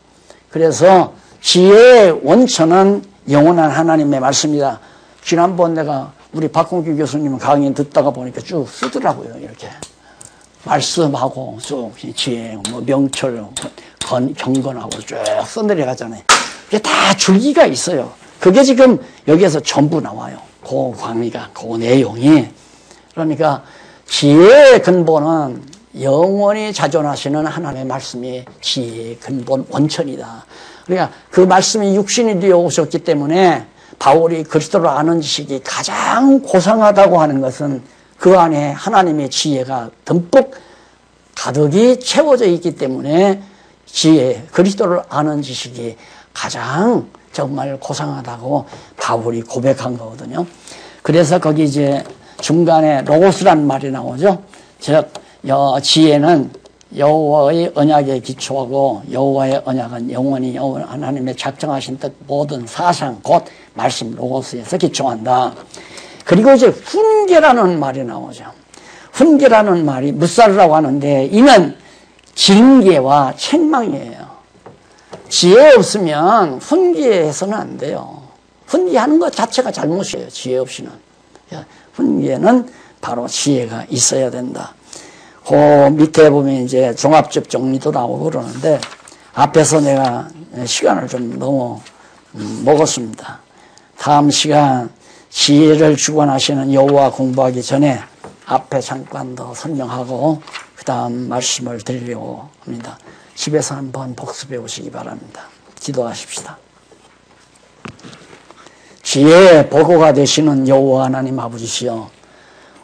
그래서 지혜의 원천은 영원한 하나님의 말씀이다. 지난번 내가 우리 박홍규 교수님 강의 듣다가 보니까 쭉 쓰더라고요. 이렇게 말씀하고 쭉 지혜, 명철, 경건하고 쭉 써내려가잖아요. 그게 다 줄기가 있어요. 그게 지금 여기에서 전부 나와요. 그 강의가, 그 내용이. 그러니까 지혜의 근본은 영원히 자존하시는 하나님의 말씀이 지혜의 근본 원천이다. 그러니까 그 말씀이 육신이 되어 오셨기 때문에 바울이 그리스도를 아는 지식이 가장 고상하다고 하는 것은 그 안에 하나님의 지혜가 듬뿍 가득이 채워져 있기 때문에 그리스도를 아는 지식이 가장 정말 고상하다고 바울이 고백한 거거든요. 그래서 거기 이제 중간에 로고스란 말이 나오죠. 즉 지혜는 여호와의 언약에 기초하고 여호와의 언약은 영원히 하나님의 작정하신 뜻 모든 사상 곧 말씀 로고스에서 기초한다. 그리고 이제 훈계라는 말이 나오죠. 훈계라는 말이 뭇사르라고 하는데 이는 징계와 책망이에요. 지혜 없으면 훈계해서는 안 돼요. 훈계하는 것 자체가 잘못이에요. 지혜 없이는. 훈계는 바로 지혜가 있어야 된다. 그 밑에 보면 이제 종합적 정리도 나오고 그러는데 앞에서 내가 시간을 좀 너무 먹었습니다. 다음 시간 지혜를 주관하시는 여호와 공부하기 전에 앞에 잠깐 더 설명하고 그 다음 말씀을 드리려고 합니다. 집에서 한번 복습해 오시기 바랍니다. 기도하십시다. 지혜의 보고가 되시는 여호와 하나님 아버지시여,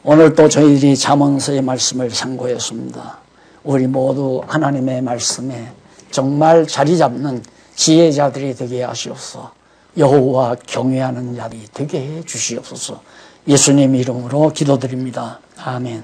오늘 또 저희들이 잠언서의 말씀을 상고했습니다. 우리 모두 하나님의 말씀에 정말 자리 잡는 지혜자들이 되게 하시옵소서. 여호와 경외하는 자들이 되게 해 주시옵소서. 예수님 이름으로 기도드립니다. 아멘.